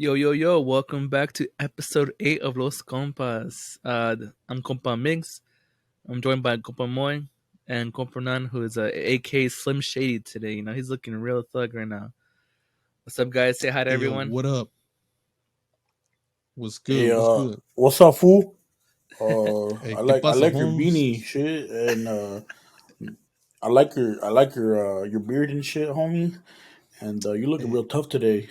Yo, yo, yo, welcome back to episode 8 of Los Compas. I'm Compa Mix. I'm joined by Compa Moy and Compa Nan, who is AK Slim Shady today. You know, he's looking real thug right now. What's up, guys? Say hi to Hey, yo, everyone. what up? What's Hey, good? What's good? what's up, fool? Hey, I ¿qué like I pasa, like your Holmes? beanie shit, and I like your beard and shit, homie. And you looking Hey, real tough today.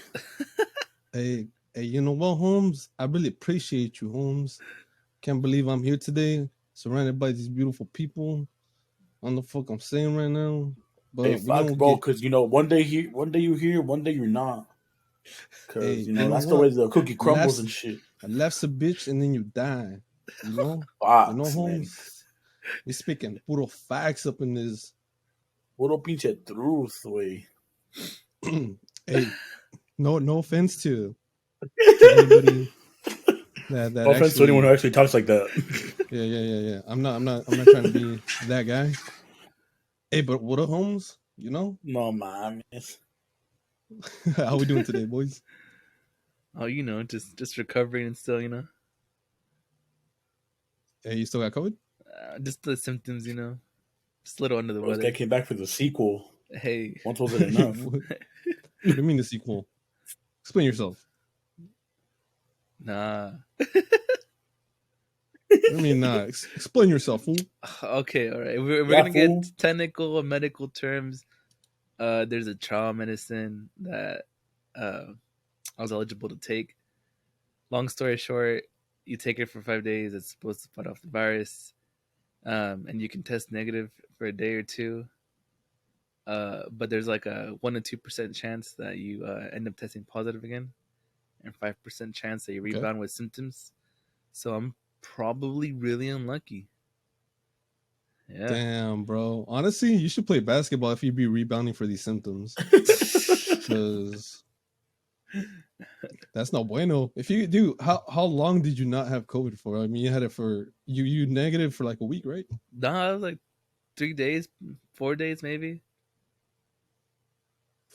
hey, you know what, Holmes? I really appreciate you, Holmes. Can't believe I'm here today, surrounded by these beautiful people. I don't know the fuck I'm saying right now, Hey, but we're facts, gonna bro. get. Because one day you here, one day you're not. Because Hey, you know that's the way what? the cookie crumbles and Laughs, shit. laughs a bitch, and then you die. You know, Facts, man. Holmes. We speaking puro facts up in this. Puro pinche truth, way. Hey, no offense to anybody that No offense to anyone who actually. actually talks like that. Yeah. I'm not trying to be that guy. Hey, but what up, Holmes? You know, No, man. how we doing today, boys? Oh, you know, just recovering and still, you know, Hey, you still got COVID? just the symptoms, you know, just a little under the Bro, this guy weather. came back for the sequel. Hey, Once wasn't enough. What do you mean the sequel? Explain yourself. nah. I mean, explain yourself, fool. Okay, all right. We're Yeah, gonna get fool. technical medical terms. There's a trial medicine that I was eligible to take. Long story short, you take it for 5 days. It's supposed to fight off the virus, and you can test negative for a day or two. But there's like a 1 to 2% chance that you end up testing positive again, and 5% chance that you Okay. rebound with symptoms. So I'm probably really unlucky. Yeah. Damn, bro. Honestly, you should play basketball if you be rebounding for these symptoms, because that's no bueno. If you do, how long did you not have COVID for? I mean, you had it for you negative for like a week, right? Nah, it was like 3 days, 4 days maybe.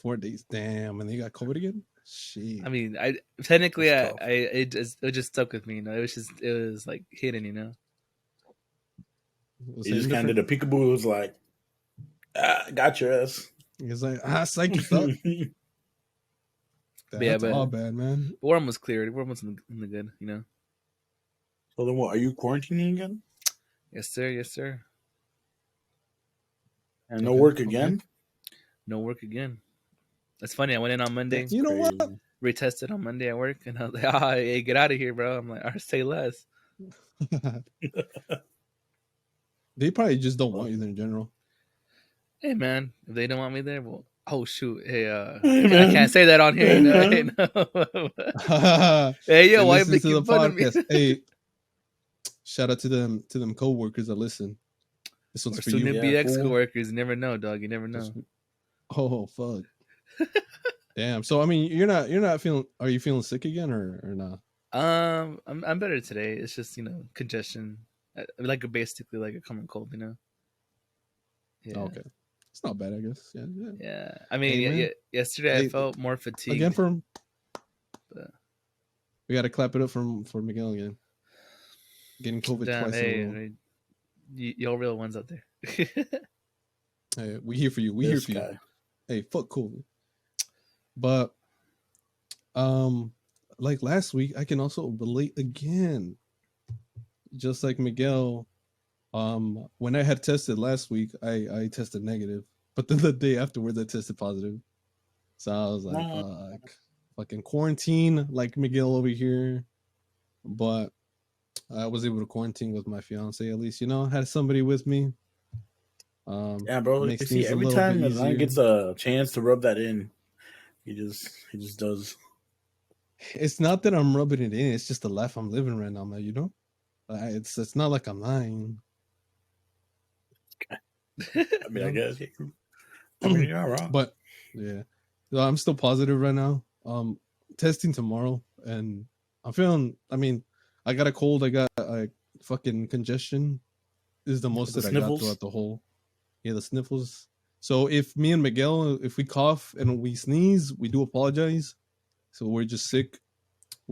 4 days. Damn, and then you got COVID again. Shit. I mean, I technically, That's I, tough. I it just stuck with me. You know, it was like hidden. You know, Was He it just kind different? of did a peekaboo. It was like, got your ass. He's like, psych, you thought. but yeah, That's but all bad, man. we're almost cleared. We're almost in the good. You know. So then, what? Are you quarantining again? Yes, sir. Yes, sir. And no Okay, work okay. again? No work again. That's funny. I went in on Monday, That's You know what? crazy. retested on Monday at work, and I was like, hey, get out of here, bro. I'm like, all right, say less. They probably just don't want Fuck. you there in general. Hey, man, if they don't want me there, well, oh shoot, hey, Hey, I can't man. say that on here. Hey, You know, hey, man. no. Hey, They yo, why you listen to the making fun of me? podcast. Hey, shout out to them co-workers that listen. This one's Or for soon to you. Yeah, be ex fool. coworkers. You never know, dog. You never know. Oh fuck. Damn. So I mean, you're not feeling. Are you feeling sick again or not? I'm better today. It's just congestion, like basically like a common cold. You know. Oh, Yeah. okay. It's not bad, I guess. Yeah. Yeah. I mean, Hey man. yesterday I Hey, felt more again fatigued. for But we got to clap it up for Miguel again. Getting COVID damn, twice in a row. hey, y'all real ones out there. Hey, we here for you. We here This for you. guy. Hey, fuck COVID. But like last week, I can also relate again. Just like Miguel, when I had tested last week, I tested negative, but then the day afterwards I tested positive. So I was like, No. fucking quarantine like Miguel over here. But I was able to quarantine with my fiance at least, had somebody with me. Yeah, bro. You Makes see, things a every little bit time Zion easier. gets a chance to rub that in, he just does. It's not that I'm rubbing it in; it's just the life I'm living right now, man. It's not like I'm lying. I mean, I guess. I mean, you're not wrong. But yeah, so I'm still positive right now. Testing tomorrow, and I'm feeling. I mean, I got a cold. I got fucking congestion. Is the most The that I got sniffles. throughout the whole. Yeah, the sniffles. So if me and Miguel, if we cough and we sneeze, we do apologize. So we're just sick.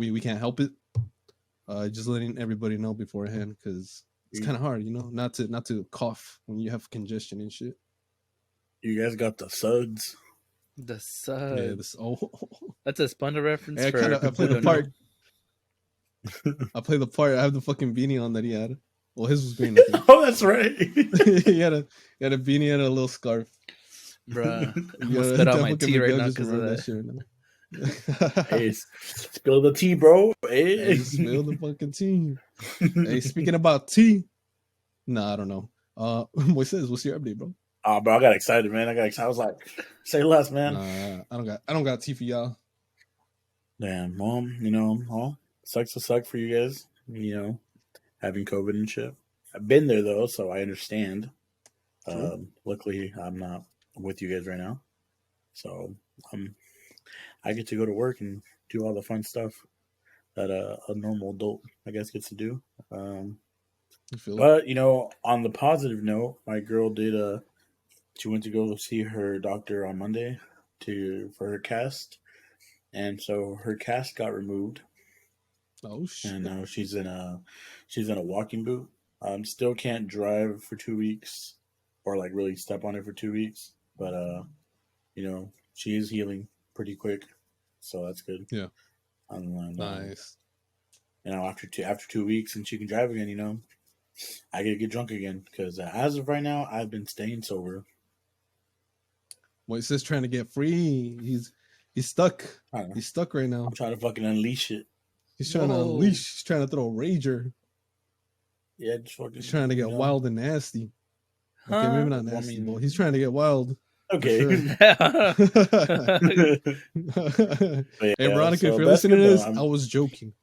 we can't help it. Just letting everybody know beforehand because it's kind of hard, not to cough when you have congestion and shit. You guys got the suds. The sun. Yeah, this That's a Spunda reference Hey, for I people played who the don't part. know. I played the part. I have the fucking beanie on that he had. Well, his was green. I think. Oh, that's right. he had a beanie and a little scarf. Bruh, I'm gonna spit out my tea right now because of that. Shit right now. Hey, spill the tea, bro. Hey, spill the fucking tea. Hey, speaking about tea, nah, I don't know. Moises, what's your update, bro? Oh, bro, I got excited, man. I was like, say less, man. Nah, I don't got tea for y'all. Damn, mom, sucks to suck for you guys, having COVID and shit. I've been there, though, so I understand. Luckily, I'm not with you guys right now. So, I get to go to work and do all the fun stuff that a normal adult, I guess, gets to do. But, on the positive note, my girl did, she went to go see her doctor on Monday for her cast. And so her cast got removed. Oh shit! And now she's in a walking boot. Still can't drive for 2 weeks, or like really step on it for 2 weeks. But she is healing pretty quick, so that's good. Yeah. Nice. After 2 weeks, and she can drive again. I gotta get drunk again because as of right now, I've been staying sober. Moises trying to get free. He's stuck. He's stuck right now. I'm trying to fucking unleash it. He's trying to unleash. He's trying to throw a rager. Yeah, just fucking. He's trying to get wild and nasty. Huh? Okay, maybe not nasty, but he's trying to get wild. Okay. Sure. Yeah, Hey, Veronica, if you're listening to this, I was joking.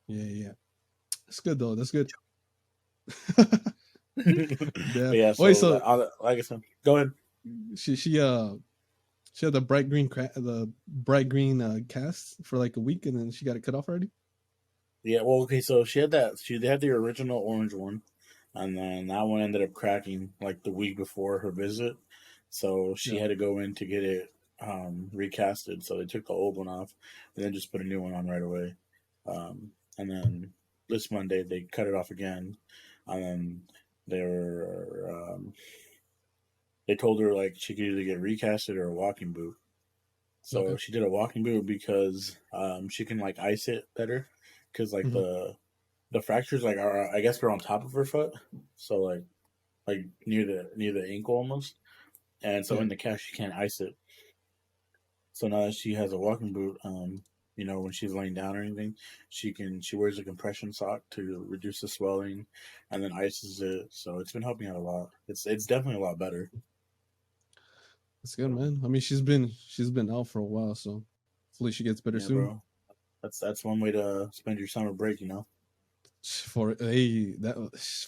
Yeah. That's good though. That's good. Yeah. So, like I said, go ahead. She had the bright green cast for like a week, and then she got it cut off already. Yeah, well, okay, so she had that. They had the original orange one, and then that one ended up cracking like the week before her visit. So she had to go in to get it recasted. So they took the old one off, and then just put a new one on right away. And then this Monday they cut it off again, and then they told her like she could either get recasted or a walking boot. So she did a walking boot because she can like ice it better. Because like the fractures like are, I guess, they're on top of her foot, so like near the ankle almost, and so in the cast she can't ice it. So now that she has a walking boot, when she's laying down or anything, she wears a compression sock to reduce the swelling, and then ices it. So it's been helping out a lot. It's definitely a lot better. That's good, man. I mean, she's been out for a while, so hopefully she gets better soon. Bro. That's one way to spend your summer break, That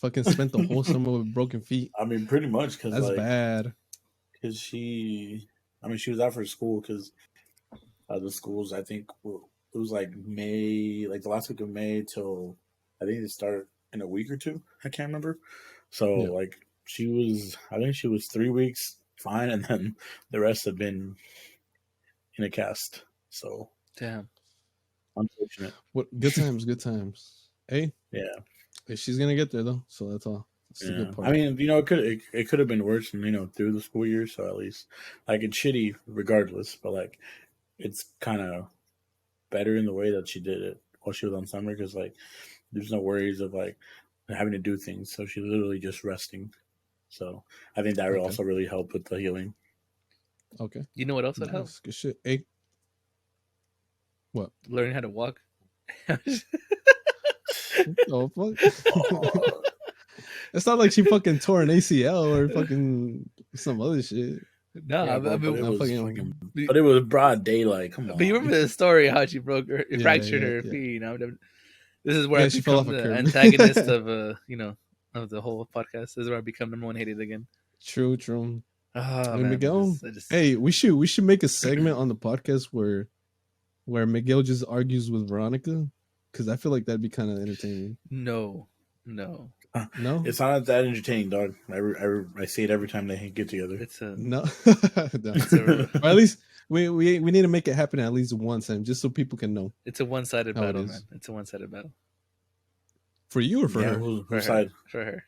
fucking spent the whole summer with broken feet. I mean, pretty much, because that's bad. Because she was out for school because the schools, I think it was like May, like the last week of May till I think it started in a week or two. I can't remember. So like I think she was 3 weeks fine, and then the rest have been in a cast. So damn. Unfortunate. What good times. Hey, yeah. She's gonna get there though, so that's all. That's the good part. I mean, it could have been worse, through the school year. So at least, like, it's shitty regardless, but like, it's kind of better in the way that she did it while she was on summer because like, there's no worries of like having to do things. So she's literally just resting. So I think that would also really help with the healing. Okay. You know what else would help? Good shit. Hey. What? Learning how to walk. Oh fuck! It's not like she fucking tore an ACL or fucking some other shit. No, yeah, but it was broad daylight. Come on. But you remember the story how she fractured her feet. This is where I become the antagonist of of the whole podcast. This is where I become number one hated again. True. Oh, hey, man, Miguel. Hey, we should make a segment on the podcast where Miguel just argues with Veronica, because I feel like that'd be kind of entertaining. No. It's not that entertaining, dog. I see it every time they get together. No. Or at we need to make it happen at least once, and just so people can know. It's a one-sided How it battle, is. man. It's a one-sided battle. For you or for her? whose For her. side? For her.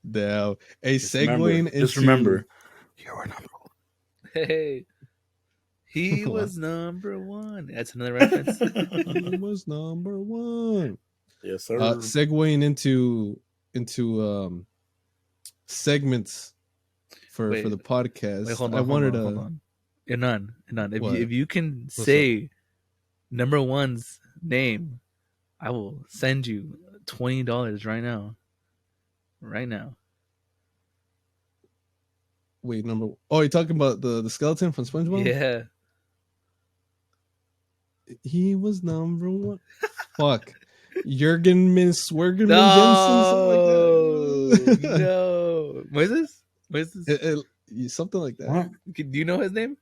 Now, a Just remember, segueing into just remember, you are number one. Hey, he What? was number one. That's another reference. He was number one. Yes, sir. Segueing into segments for Wait. the podcast. Wait, hold I on, wanted hold on. Inan. What? If you can What's say number one's name, I will send you $20 right now. Right now. wait, number. Oh, you're talking about the skeleton from SpongeBob? Yeah. He was number one. Fuck. Jurgen Swergen No, Jensen, something like that. no. Moises? Something like that. What? Do you know his name?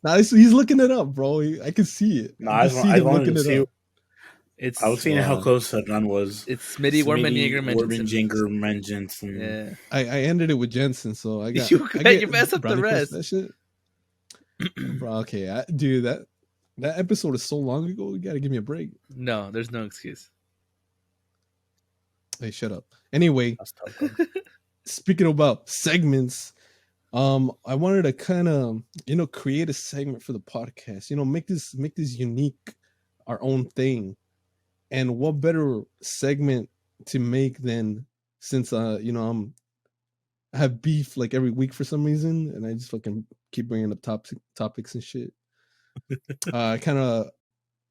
Nah, he's looking it up, bro. I can see it. No, I can see him looking it up. It's I was seeing how close that run was. It's Smitty Warman Jensen. Yeah. I ended it with Jensen, so I got You get messed up the brownie points rest. for that shit. Bro, okay, dude, that episode is so long ago. You gotta give me a break. No, there's no excuse. Hey, shut up. Anyway, That's tough. speaking about segments, I wanted to kind of create a segment for the podcast. Make this unique, our own thing. And what better segment to make than since I have beef like every week for some reason, and I just fucking keep bringing up topics and shit. I kind of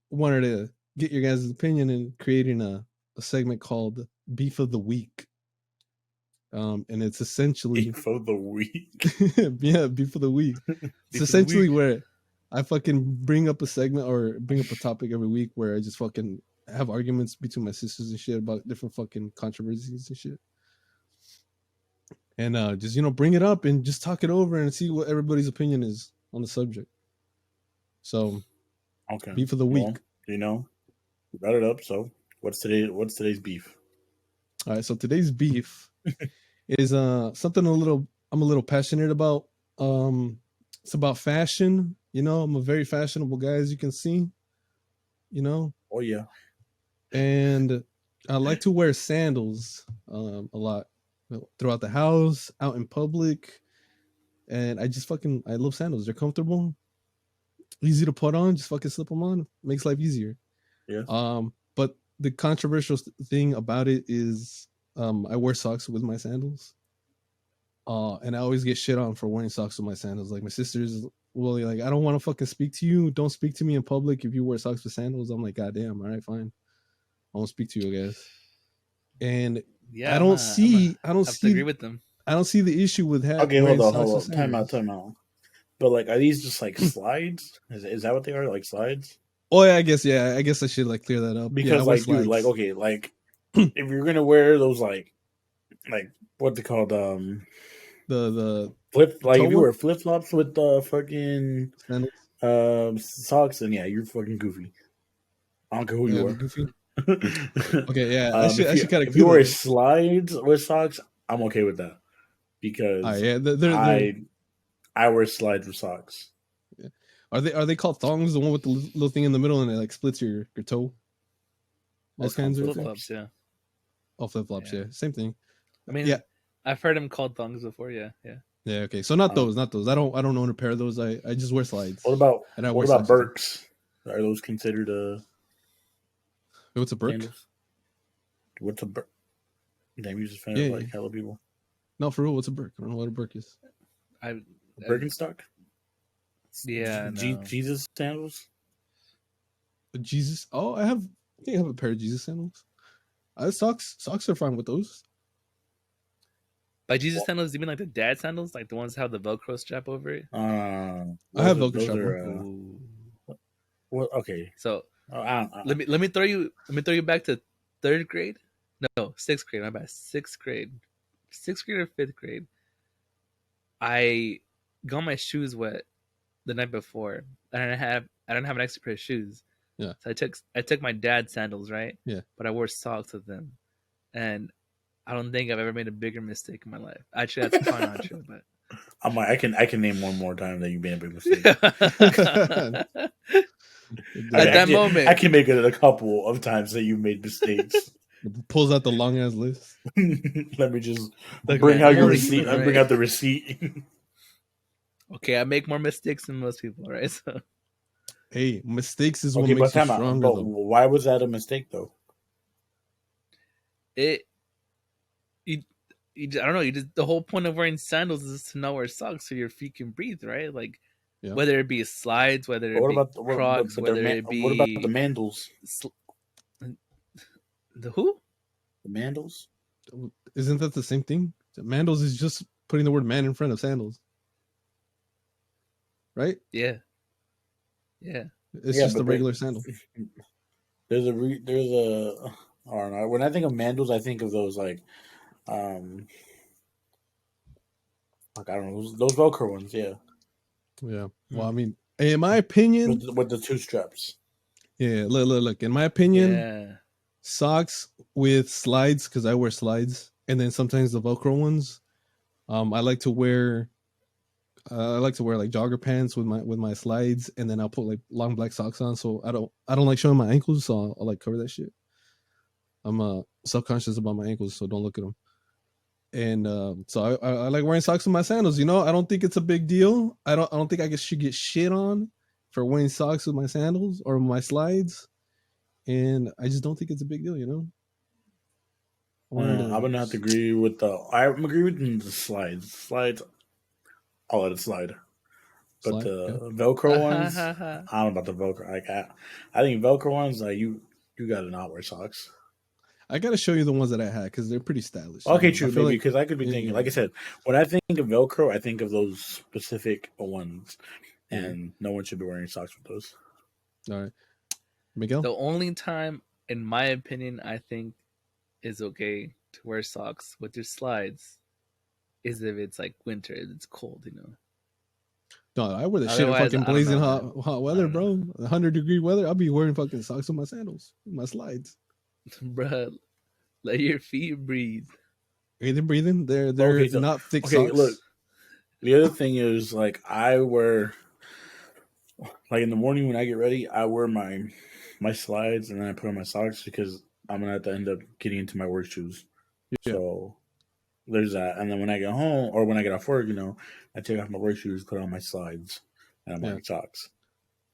wanted to get your guys' opinion in creating a segment called Beef of the Week. And it's essentially Beef of the week. yeah, Beef of the Week. It's essentially where I fucking bring up a segment or bring up a topic every week where I just fucking have arguments between my sisters and shit about different fucking controversies and shit. And just bring it up and just talk it over and see what everybody's opinion is on the subject. So Okay. Beef of the Week. Well, we brought it up, so what's today's beef? All right, so today's beef is something I'm a little passionate about. It's about fashion. I'm a very fashionable guy, as you can see. Oh yeah. And I like to wear sandals a lot throughout the house, out in public, and I love sandals. They're comfortable, easy to put on. Just fucking slip them on. Makes life easier. Yeah. But the controversial thing about it is, I wear socks with my sandals. And I always get shit on for wearing socks with my sandals. Like my sisters will like, I don't want to fucking speak to you. Don't speak to me in public if you wear socks with sandals. I'm like, goddamn, all right, fine. I won't speak to you, I guess. And Yeah, I don't see agree with them. I don't see the issue with having. Okay, hold on. Time out. But like, are these just like slides? Is that what they are? Like slides? Oh yeah, I guess I should like clear that up. Because like, dude, like, okay, like if you're gonna wear those like what they called the flip, like if you one? wear flip flops with fucking socks, then yeah, you're fucking goofy. I don't care who you are. Goofy. Okay, yeah, I should kind of. If you wear slides with socks, I'm okay with that because I wear slides with socks. Yeah. Are they called thongs? The one with the little thing in the middle and it like splits your toe. Those kinds of flip flops, yeah. Oh, flip flops, yeah. Same thing. I mean, yeah, I've heard them called thongs before. Yeah. Yeah. Okay, so not those. I don't own a pair of those. I just wear slides. What about Birks? Are those considered What's a Birk? Sandals? What's a Birk? Damn, you just found out like hella people. No, for real, what's a Birk? I don't know what a Birk is. Birkenstock? Yeah, Jesus sandals? Jesus? Oh, I think I have a pair of Jesus sandals. Socks are fine with those. By Jesus sandals, do you mean like the dad sandals? Like the ones that have the Velcro strap over it? I have Velcro strap. Well, okay. So let me throw you back to third grade. No, sixth grade. My bad. Sixth grade or fifth grade. I got my shoes wet the night before. I don't have an extra pair of shoes. Yeah. So I took my dad's sandals, right? Yeah. But I wore socks with them, and I don't think I've ever made a bigger mistake in my life. Actually, that's probably not true, but I'm like, I can name one more time that you made a big mistake. At that moment, I can make it a couple of times that you made mistakes. Pulls out the long ass list. Let me just look, bring man, out I'm your only receipt. human, Bring right? out the receipt. Okay, I make more mistakes than most people, right? So Hey, mistakes is what Okay, but makes you time out. stronger, But though. why was that a mistake, though? it you, I don't know. You just the whole point of wearing sandals is to not wear socks so your feet can breathe, right? Like Yeah. whether it be slides, whether But it what be about Crocs, whether it what about the be mandals? sl- the who? The mandals? Isn't that the same thing? Mandals is just putting the word man in front of sandals, right? Yeah, yeah. It's Yeah, just a but regular sandal. there's a. I don't know. When I think of mandals, I think of those um like I don't know those Velcro ones. Yeah, Yeah. Well, I mean, in my opinion, with the two straps. yeah. Look. In my opinion, Yeah. socks with slides because I wear slides, and then sometimes the Velcro ones. I like to wear. I like to wear like jogger pants with my slides, and then I'll put like long black socks on, so I don't like showing my ankles, so I'll like cover that shit. I'm self conscious about my ankles, so don't look at them. And so I like wearing socks with my sandals. You know, I don't think it's a big deal. I don't think should get shit on for wearing socks with my sandals or my slides, and I just don't think it's a big deal. You know, I wanted I'm to gonna have to agree with the. I agree with the slides. Slides, I'll let it slide. But slide. Yeah, the Velcro ones, I don't know about the Velcro. I think Velcro ones, like you gotta not wear socks. I gotta show you the ones that I had because they're pretty stylish. You Okay, know, I true, feel maybe like because I could be thinking, yeah, like I said, when I think of Velcro, I think of those specific ones, yeah. and no one should be wearing socks with those. All right, Miguel. The only time, in my opinion, I think is okay to wear socks with your slides is if it's like winter, it's cold, you know. No, I wear the shit in Otherwise, fucking I don't blazing know, man. hot I weather, don't know, bro. 100-degree weather. I'll be wearing fucking socks with my sandals, my slides. bruh. Let your feet breathe. Hey, they're breathing. Okay, They're so not thick okay, look. socks. The other thing is like I wear like in the morning when I get ready, I wear my slides and then I put on my socks because I'm gonna have to end up getting into my work shoes. Yeah, So there's that. And then when I get home or when I get off work, I take off my work shoes, put on my slides, and I'm yeah, wearing socks.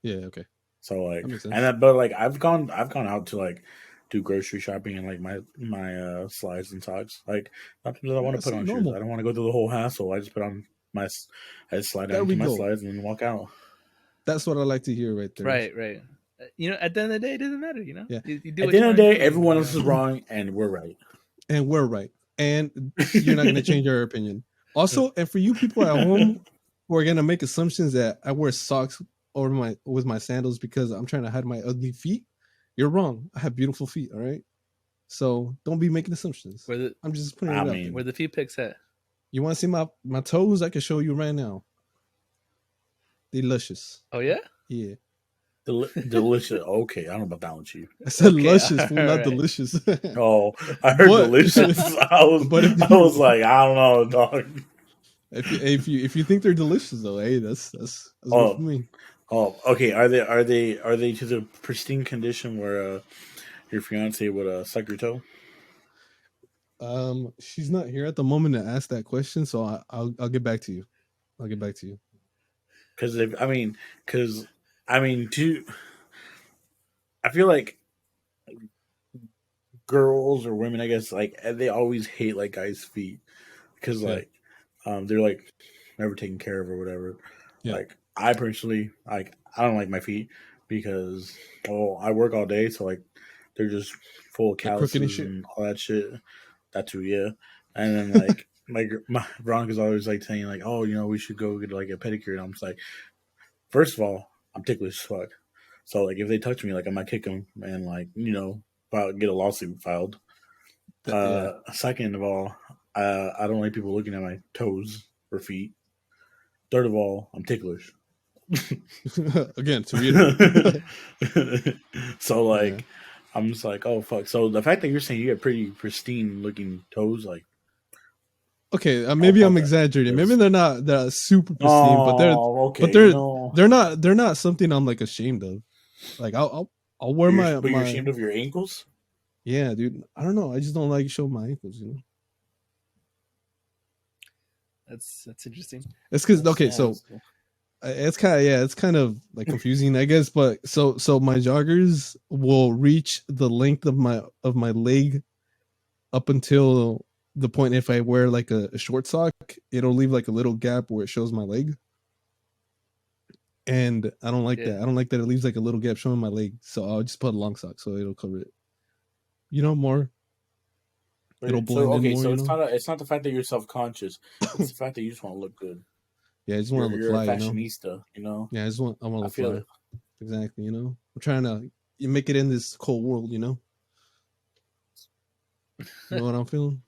yeah. Okay, So that makes and sense. that, but like I've gone out to like do grocery shopping and like my slides and socks. Like sometimes I want to Yeah, put see, on shoes. I normal. don't want to go through the whole hassle. I just put on I just slide down There into we my go. slides and then walk out. That's what I like to hear right there. Right, right. At the end of the day, it doesn't matter. You know, Yeah, you do At the what you end of want the to day, do. everyone You else is wrong and we're right. and we're right, and you're not gonna change your opinion. Also, and for you people at home who are gonna make assumptions that I wear socks over my with my sandals because I'm trying to hide my ugly feet, you're wrong. I have beautiful feet. All right, so don't be making assumptions. where the I'm just putting I it out where there. mean, the feet picks at. You want to see my toes? I can show you right now. They luscious. Oh yeah. Yeah, delicious. Okay, I don't know about that one, Chief. I said Okay. luscious, All fool, not right. delicious. Oh, I heard but delicious. but I was like, I don't know, dog. if you think they're delicious though, hey, that's good for Oh, me. okay. Are they to the pristine condition where your fiance would suck your toe? She's not here at the moment to ask that question, so I'll get back to you. I'll get back to you. Because because too. I feel like girls or women, I guess, like they always hate like guys' feet because Yeah, they're like never taken care of or whatever. yeah, Like I personally I don't like my feet because I work all day, so like they're just full of they're crooked and calluses shit. and all that shit. That too, yeah. And then like my Veronica's always like saying like, oh, we should go get like a pedicure, and I'm just like, first of all, I'm ticklish as fuck. So like if they touch me, like I might kick them and like get a lawsuit filed. Yeah. Second of all, I don't like people looking at my toes or feet. Third of all, I'm ticklish. Again, to reiterate. So Yeah. I'm just like, oh fuck. So the fact that you're saying you have pretty pristine looking toes, like Okay, maybe I'm exaggerating. Maybe they're not super pristine, but okay, they're not something I'm like ashamed of. Like I'll wear But you're my ashamed of your ankles? yeah, dude. I don't know. I just don't like showing my ankles. You know. That's interesting. It's because so it's kind of like confusing, I guess. But so my joggers will reach the length of my leg up until the point. If I wear like a short sock, it'll leave like a little gap where it shows my leg. And I don't like that. I don't like that it leaves like a little gap showing my leg. So I'll just put a long sock so it'll cover it. You know, more. It'll blend in more. So it's not the fact that you're self conscious. It's the fact that you just want to look good. Yeah, I just want to look fly. You're a fashionista, you know. Yeah, I want to look fly. It. Exactly, you know. I'm trying to make it in this cold world, you know. You know what I'm feeling?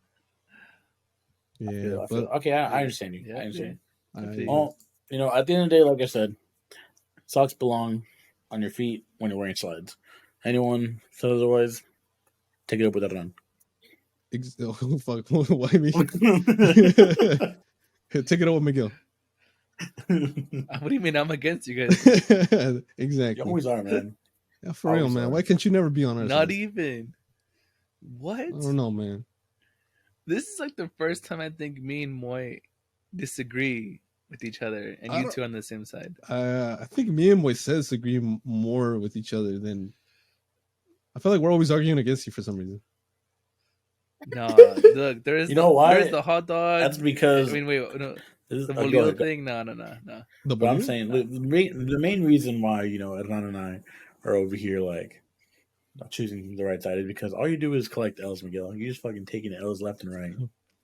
Yeah, I understand you. Yeah, I understand. Yeah. Well, you know, at the end of the day, like I said, socks belong on your feet when you're wearing slides. Anyone says otherwise, take it up with that run. Oh, fuck. Why me? Take it up with Miguel. What do you mean I'm against you guys? Exactly. You always are, man. Yeah, for real, man. Why can't you never be on our Not side? even. What? I don't know, man. This is like the first time I think me and Moy disagree with each other, and you two on the same side. I think me and Moises agree more with each other than. I feel like we're always arguing against you for some reason. No, look, there's there's the hot dog. That's because wait, no, the bolillo thing. No. But I'm saying the main reason why Adnan and I are over here like not choosing the right side is because all you do is collect L's, Miguel. You're just fucking taking L's left and right.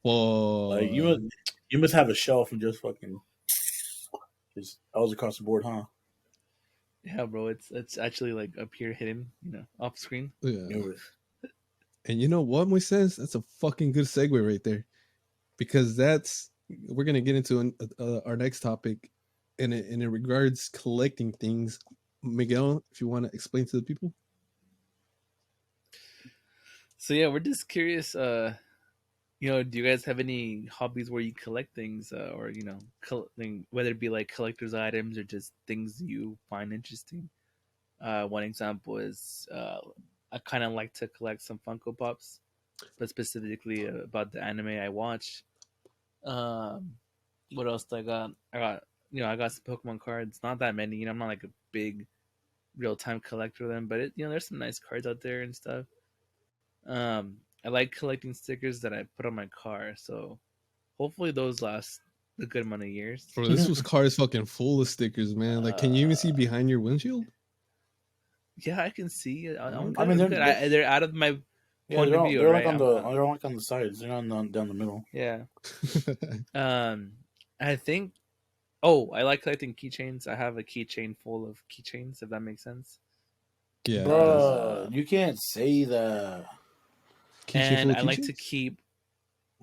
Well, like you must have a shelf and just fucking just L's across the board, huh? Yeah, bro. It's actually like up here hidden, off screen. Yeah. And you know what, Moises? That's a fucking good segue right there, because we're gonna get into our next topic, and it regards collecting things. Miguel, if you want to explain to the people. So yeah, we're just curious. Do you guys have any hobbies where you collect things, or whether it be like collector's items or just things you find interesting? One example is I kind of like to collect some Funko Pops, but specifically about the anime I watch. What else do I got? I got some Pokemon cards. Not that many. I'm not like a big real time collector of them, but there's some nice cards out there and stuff. I like collecting stickers that I put on my car, so hopefully those last a good amount of years. Bro, this car is fucking full of stickers, man. Like, can you even see behind your windshield? Yeah, I can see. They're out of my point of view. They're right? They're like on the sides. They're not down the middle. Yeah. I think. Oh, I like collecting keychains. I have a keychain full of keychains. If that makes sense. Yeah, bro, you can't say that. And I like to keep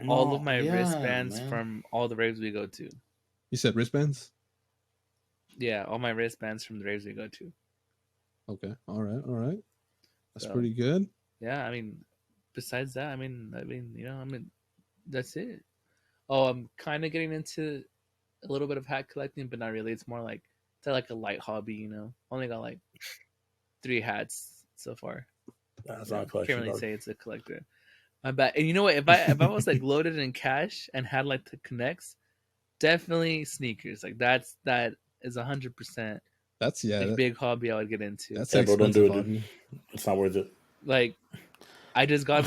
all of my wristbands from all the raves we go to. You said wristbands? Yeah, all my wristbands from the raves we go to. Okay, all right. That's pretty good. Yeah, I mean, besides that, that's it. Oh, I'm kind of getting into a little bit of hat collecting, but not really. It's more like a light hobby. Only got like 3 hats so far. That's not a collection. Can't really say it's a collector. I bet. And you know what? If I was like loaded in cash and had like the connects, definitely sneakers. Like that is 100%. That's big hobby I would get into. That's don't do it, dude. It's not worth it. Like, I just got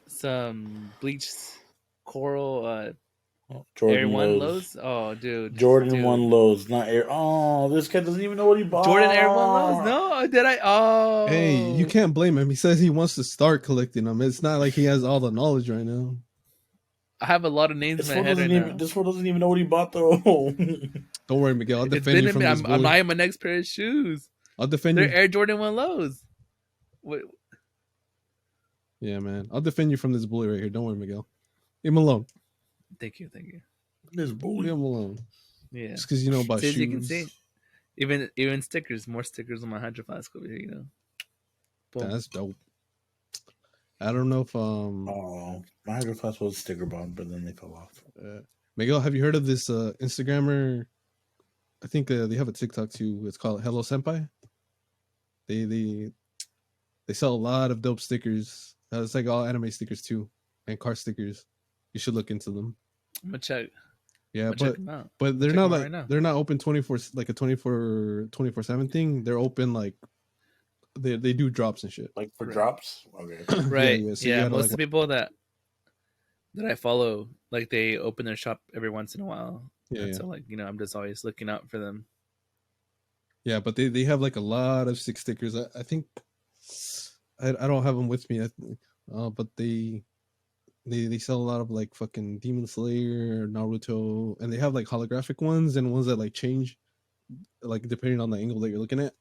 some bleached coral Air 1 lows. Oh, dude. Jordan 1 lows, not Air. Oh, this kid doesn't even know what he bought. Jordan Air 1 lows? No, did I? Oh. Hey, you can't blame him. He says he wants to start collecting them. It's not like he has all the knowledge right now. I have a lot of names in my head right now. This fool doesn't even know what he bought, though. Don't worry, Miguel. I'll defend you from this bully. I'm buying my next pair of shoes. I'll defend you. They're Air Jordan 1 lows. What? Yeah, man. I'll defend you from this bully right here. Don't worry, Miguel. Leave him alone. Thank you. This bully. Leave him alone. Yeah. Just because you know about shoes. You can see. Even stickers. More stickers on my Hydro Flask over here, Boom. That's dope. I don't know if Oh, Niagara Festival was sticker bomb, but then they fell off. Miguel, have you heard of this Instagrammer? I think they have a TikTok too. It's called Hello Senpai. They sell a lot of dope stickers. It's like all anime stickers too, and car stickers. You should look into them. I'm gonna check. Yeah, Check them out. but they're check not them out like right now. they're not open 24 like a 24/7 thing. They're open like they do drops and shit. Like for Right. drops? Okay. Right. So you Yeah. gotta, Most like, of the people that I follow, like they open their shop every once in a while. Yeah, And yeah. so like, you know, I'm just always looking out for them. Yeah, but they have like a lot of stickers. I think I don't have them with me. But they sell a lot of like fucking Demon Slayer, Naruto, and they have like holographic ones and ones that like change, like depending on the angle that you're looking at,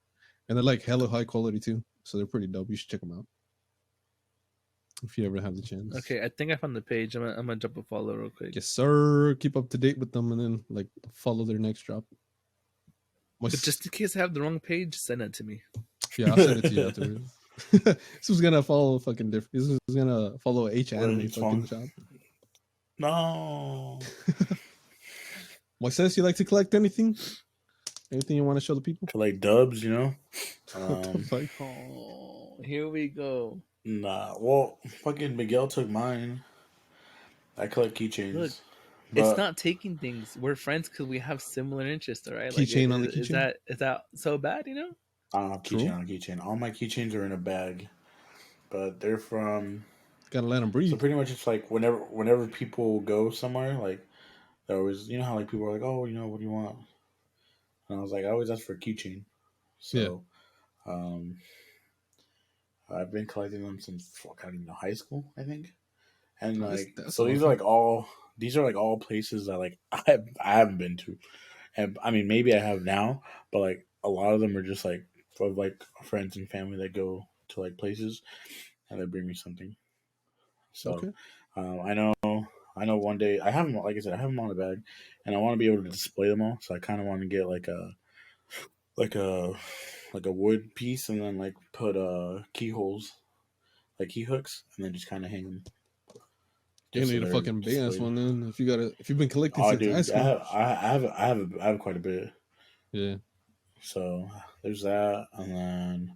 and they're like hella high quality too. So they're pretty dope. You should check them out if you ever have the chance. Okay, I think I found the page. I'm gonna jump a follow real quick. Yes, sir. Keep up to date with them, and then like follow their next drop. But just in case I have the wrong page, send it to me. Yeah, I'll send it to you afterwards. This was gonna follow fucking different. This was gonna follow H anime fucking shop. No. Moises, you like to collect anything? Anything you want to show the people? Collect dubs, you know? What the fuck? Oh, here we go. Nah. Well, fucking Miguel took mine. I collect keychains. Look, it's not taking things. We're friends because we have similar interests, all right? Keychain on the keychain? Is that so bad, you know? I don't have keychain on keychain. All my keychains are in a bag. But they're from... Gotta let them breathe. So pretty much it's like whenever people go somewhere, like, they're always... You know how like people are like, oh, you know, what do you want? And I was like, I always ask for a keychain. So, I've been collecting them since, I don't even know, high school, I think. And like, that's so these are like all places that like I haven't been to, and I mean maybe I have now, but like a lot of them are just like for like friends and family that go to like places, and they bring me something. So, I know one day I have them, like I said, I have them on the bag, and I want to be able to display them all. So I kind of want to get like a wood piece, and then like put keyholes, like key hooks, and then just kind of hang them. You need a fucking big ass one then. If you've been collecting since high school. I have quite a bit. Yeah. So there's that, and then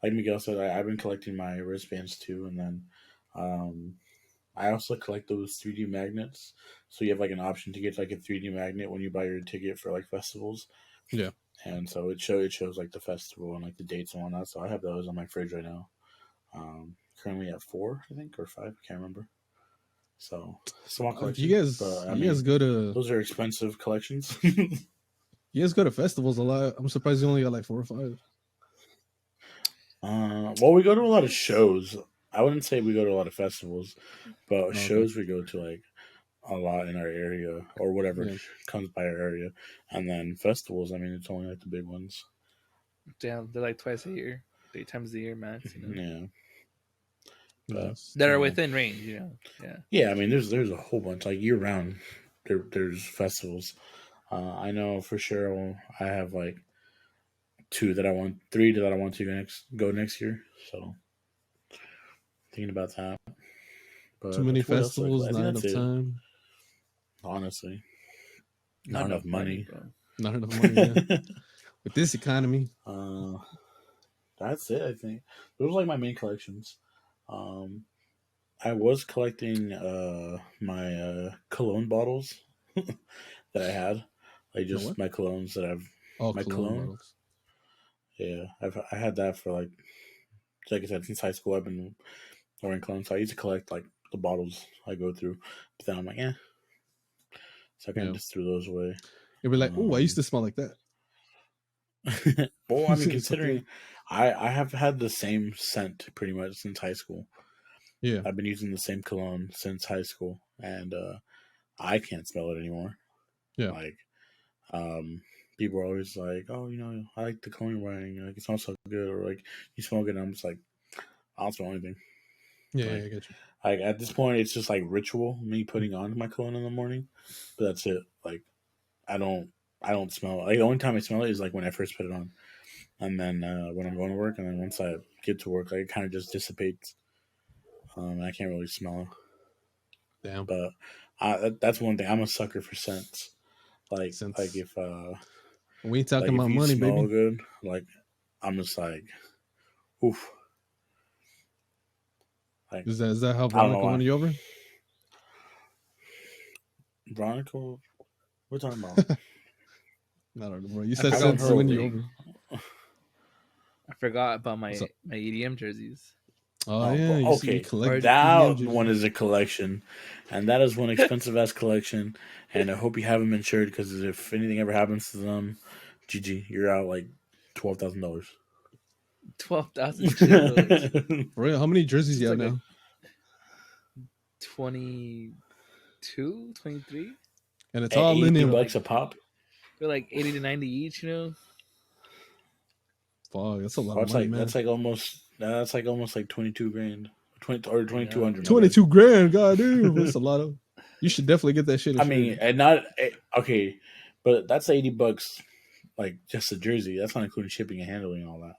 like Miguel said, I've been collecting my wristbands too, and then I also collect those 3D magnets. So you have like an option to get like a 3D magnet when you buy your ticket for like festivals. Yeah. And so it shows like the festival and like the dates and whatnot. So I have those on my fridge right now. Currently at 4, I think, or 5, I can't remember. So small collection. You guys go to those are expensive collections. You guys go to festivals a lot. I'm surprised you only got like 4 or 5. Well, we go to a lot of shows. I wouldn't say we go to a lot of festivals, but shows we go to like a lot in our area or whatever comes by our area, and then festivals. I mean, it's only like the big ones. Damn, they're like twice a year, 3 times a year max. You know? Yeah. But that are within range, you know. Yeah. Yeah, I mean, there's a whole bunch like year round. There's festivals. I know for sure. I have like 3 that I want to go next year. So thinking about that. But too many festivals, not enough time. Honestly, not enough money. Not enough money. Yeah. With this economy, that's it. I think those are like my main collections. I was collecting my cologne bottles that I had, like just my colognes that I've my cologne bottles. Yeah, I had that for like I said, since high school. I've been wearing cologne, so I used to collect like the bottles I go through. But then I'm like, so I kind of just threw those away. You'll be like, oh, I used to smell like that. Well, I mean, considering I have had the same scent pretty much since high school. Yeah, I've been using the same cologne since high school, and I can't smell it anymore. Yeah, like people are always like, oh, you know, I like the cologne you're wearing, like it smells so good, or like you smell good. And I'm just like, I don't smell anything. Yeah, I get you. Like at this point, it's just like ritual, me putting on my cologne in the morning, but that's it. Like I don't smell. Like the only time I smell it is like when I first put it on, and then when I'm going to work, and then once I get to work, like, it kind of just dissipates. I can't really smell it. Damn. But that's one thing. I'm a sucker for scents. Like Since if we ain't talking like if about you money, smell baby. good, like I'm just like, oof. Like Is that how I don't know Veronica why. won you over? Veronica, what are talking about? I don't know, bro. You I said I forgot don't since her win one you over. thing. over. I forgot about What's my up? EDM jerseys. Oh Oh, yeah, you okay. collect Or EDM That one jerseys. is a collection, and that is one expensive ass collection. And I hope you have them insured because if anything ever happens to them, GG, you're out like $12,000. 12,000 chills. For real, how many jerseys Just you have like a now? 22, 23. And it's at all 80 They're lineal. like bucks a pop. they're like 80 to 90 each. You know. Fuck, that's a lot Oh, of money, man. that's like almost like 22 grand, 20 or Yeah. 2,200. My bad. 22 grand, goddamn. That's a lot of. You should definitely get that shit I mean, insured. and not okay, but that's 80 bucks, like just a jersey. That's not including shipping and handling and all that.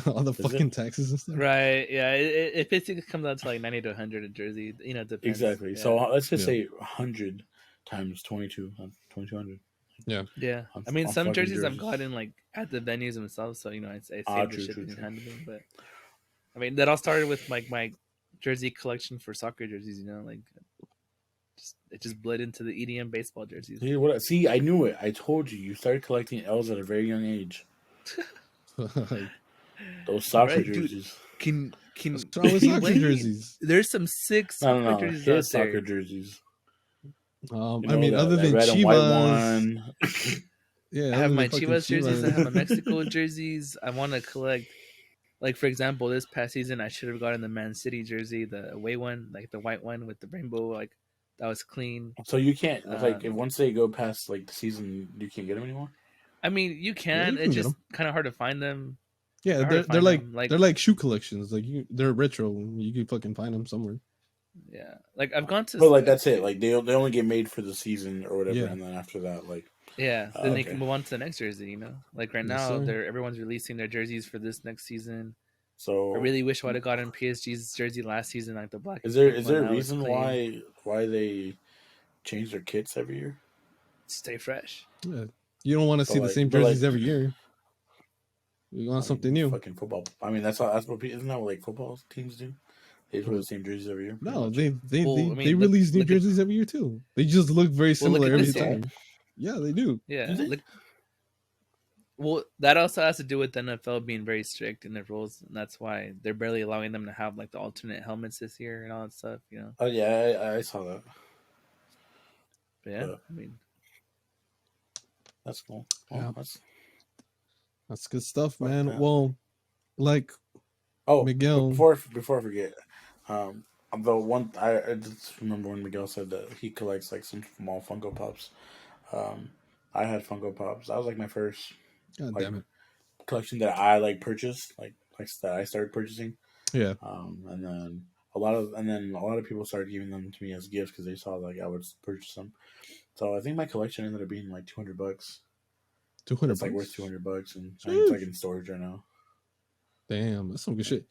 All the Is it? fucking taxes and stuff. Right. Yeah. It basically comes out to like 90 to 100 a jersey. You know, it depends. Exactly. So Yeah. let's just Yeah. say 100 times 2,200. Yeah. Yeah. On, I mean, on some fucking jerseys I've jerseys. gotten like at the venues themselves, so I Ah, saved the true, true, shipping and true. handling. But I mean, that all started with like my jersey collection for soccer jerseys. You know, like it just bled into the EDM baseball jerseys. See, I knew it. I told you. You started collecting L's at a very young age. Those soccer Right, dude. jerseys. What's Can wrong with you soccer wait? jerseys? There's some sick No, soccer no, no. jerseys out His soccer there. jerseys. You I know mean, other that than red and white Chivas, one. yeah, I other have than my fucking Chivas jerseys. I have my Chivas. Mexico jerseys. I want to collect, like for example, this past season I should have gotten the Man City jersey, the away one, like the white one with the rainbow, like that was clean. So you can't like if Um, once they go past like the season, you can't get them anymore. I mean, you Yeah, can. you can It's get just them. kind of hard to find them. Yeah, They're hard to find them. they're like shoe collections. Like they're retro. You can fucking find them somewhere. Yeah, like I've gone to. But like that's it. Like they only get made for the season or whatever, Yeah, and then after that, like Yeah, then they can okay. move on to the next jersey. You know, like right yes now, sir. everyone's releasing their jerseys for this next season. I So really wish I would have gotten PSG's jersey last season, like the black and is there pink is one. there a That was reason clean. why they change their kits every year? Stay fresh. Yeah. You don't want to see the same But like jerseys every year. You want I mean, something new. fucking football. I mean, that's what isn't that what like football teams do? They just wear the same jerseys every year, pretty No, much. Well, I they mean, release new look at jerseys every year too. They just look very look similar at every this year. time. Yeah, they do. Yeah, Do they? look. Well, that also has to do with the NFL being very strict in their rules, and that's why they're barely allowing them to have like the alternate helmets this year and all that stuff. You know. Oh yeah, I saw that. But yeah, But I mean, that's cool. Well, Yeah, that's good stuff, fuck man. that. Well, like Oh, Miguel. before I forget, um, the one I just remember when Miguel said that he collects like some small Funko Pops. Um, I had Funko Pops. That was like my first God like damn it. collection that I like purchased, like that I started purchasing. Yeah. And then a lot of people started giving them to me as gifts because they saw like I would purchase them. So I think my collection ended up being like $200. 200 It's like worth bucks. $200, and I think it's like Sheesh. in storage right now. Damn, that's some good shit.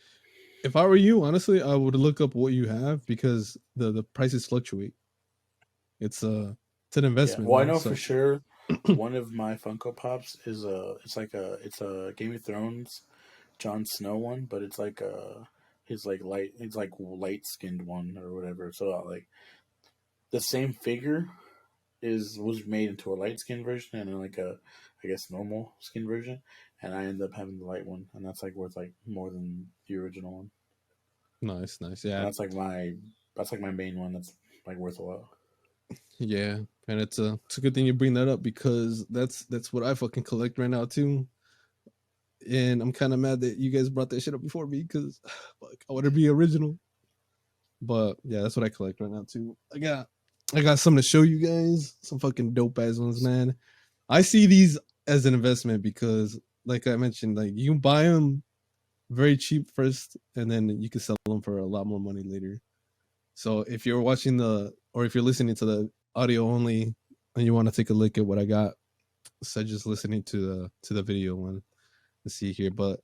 If I were you, honestly, I would look up what you have because the prices fluctuate. It's an Yeah. investment, Well, I man. know So for sure one of my Funko Pops is it's a Game of Thrones Jon Snow one, but it's like it's like light skinned one or whatever. So like the same figure was made into a light skin version and then like a I guess normal skin version, and I ended up having the light one, and that's like worth like more than the original one. nice, And yeah, that's like my main one that's like worth a lot. yeah. And it's a good thing you bring that up because that's what I fucking collect right now too. And I'm kind of mad that you guys brought that shit up before me because I want to be original. But yeah, that's what I collect right now too. I got something to show you guys. Some fucking dope ass ones, man. I see these as an investment because, like I mentioned, like you can buy them very cheap first, and then you can sell them for a lot more money later. So if you're watching or if you're listening to the audio only, and you want to take a look at what I got, so just listening to the video one. Let's see here, but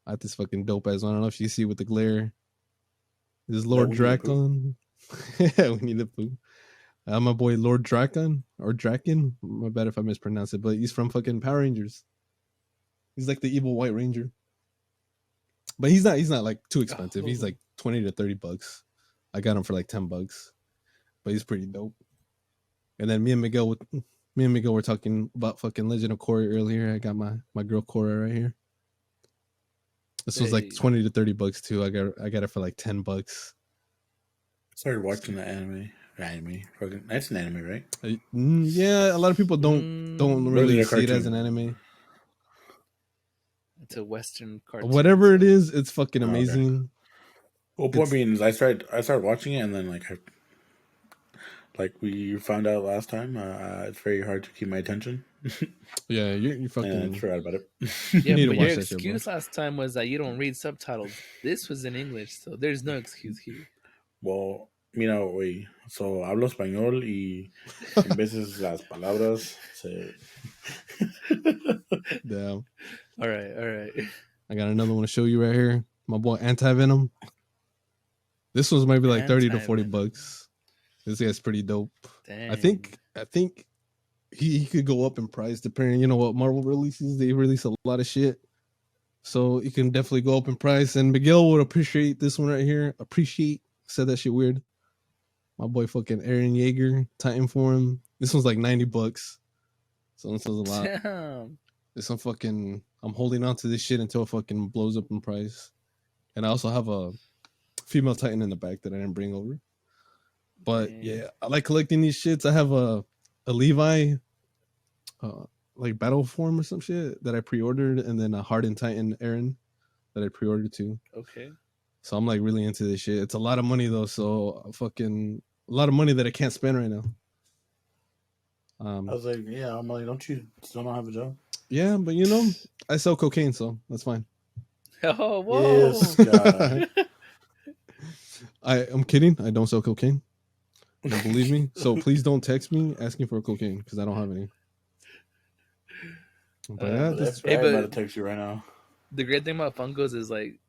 I have this fucking dope ass one. I don't know if you see with the glare. This is Lord Winnie the Pooh? Dracon. Yeah, Winnie the Pooh. My boy Lord Dracon or Draken. My bad if I mispronounce it, but he's from fucking Power Rangers. He's like the evil White Ranger. But he's not like too expensive. He's like $20 to $30. I got him for like $10, but he's pretty dope. And then me and Miguel were talking about fucking Legend of Korra earlier. I got my girl Korra right here. This was like $20 to $30 too. I got it for like $10. Started watching the anime. Fucking, that's an anime, right? Yeah, a lot of people don't really see it as an anime. It's a Western cartoon. Whatever it is, it's fucking amazing. Okay. Well, point being is I started watching it, and then like we found out last time, it's very hard to keep my attention. Yeah, you fucking. And I forgot about it. Yeah, but your excuse last time was that you don't read subtitles. This was in English, so there's no excuse here. Well, mira, güey, so hablo español y en veces las palabras se... Damn. All right. I got another one to show you right here. My boy Anti-Venom. This one's maybe like $30 to $40. This guy's pretty dope. Dang. I think he could go up in price depending. You know what Marvel releases? They release a lot of shit, so he can definitely go up in price. And Miguel would appreciate this one right here. Said that shit weird. My boy fucking Eren Yeager, Titan Form. This one's like $90. So this was a lot. Damn. I'm holding on to this shit until it fucking blows up in price. And I also have a female Titan in the back that I didn't bring over. But yeah, I like collecting these shits. I have a Levi like battle form or some shit that I pre-ordered, and then a Hardened Titan Eren that I pre-ordered too. Okay. So I'm like really into this shit. It's a lot of money though, so fucking a lot of money that I can't spend right now. I was like, yeah, I'm like, don't you still not have a job? Yeah, but you know, I sell cocaine, so that's fine. Oh, whoa. Yes, God. I'm kidding. I don't sell cocaine. Don't believe me. So please don't text me asking for cocaine because I don't have any. But yeah, that's right. I'm about to text you right now. The great thing about Funkos is like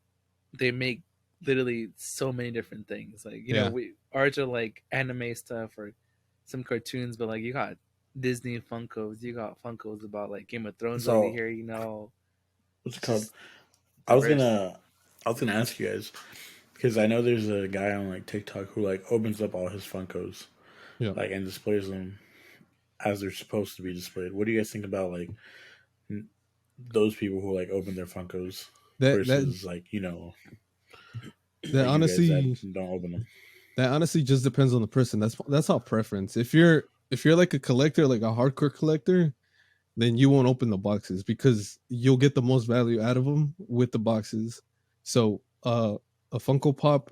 they make literally so many different things. Like, you know, ours are like anime stuff or some cartoons, but like you got Disney Funkos, you got Funkos about like Game of Thrones over here, you know. What's it called? I was gonna ask you guys because I know there's a guy on like TikTok who like opens up all his Funkos, like and displays them as they're supposed to be displayed. What do you guys think about like those people who like open their Funkos versus like, you know, that honestly that don't open them? That honestly just depends on the person. That's all preference. If you're like a collector, like a hardcore collector, then you won't open the boxes because you'll get the most value out of them with the boxes. So a Funko Pop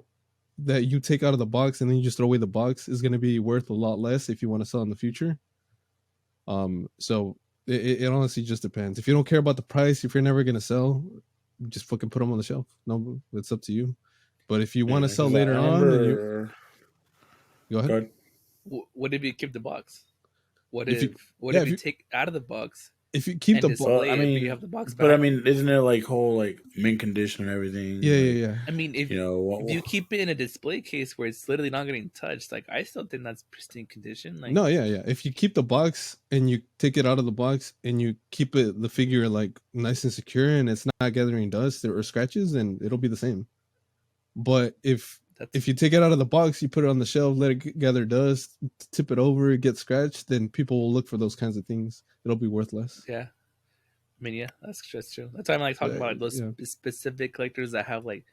that you take out of the box and then you just throw away the box is going to be worth a lot less if you want to sell in the future. So it honestly just depends. If you don't care about the price, if you're never going to sell, just fucking put them on the shelf. No, it's up to you. But if you want to sell later on, then go ahead. What if you keep the box? What if you take out of the box? If you keep the box, I mean, you have the box back. But I mean, isn't it like whole like mint condition and everything? Yeah. I mean, if you keep it in a display case where it's literally not getting touched, like I still think that's pristine condition. Like no, yeah. If you keep the box and you take it out of the box and you keep the figure like nice and secure and it's not gathering dust or scratches, then it'll be the same. But if you take it out of the box, you put it on the shelf, let it gather dust, tip it over, it gets scratched, then people will look for those kinds of things. It'll be worth less. Yeah. I mean, yeah, that's true. That's why I'm like talking about those specific collectors that have like,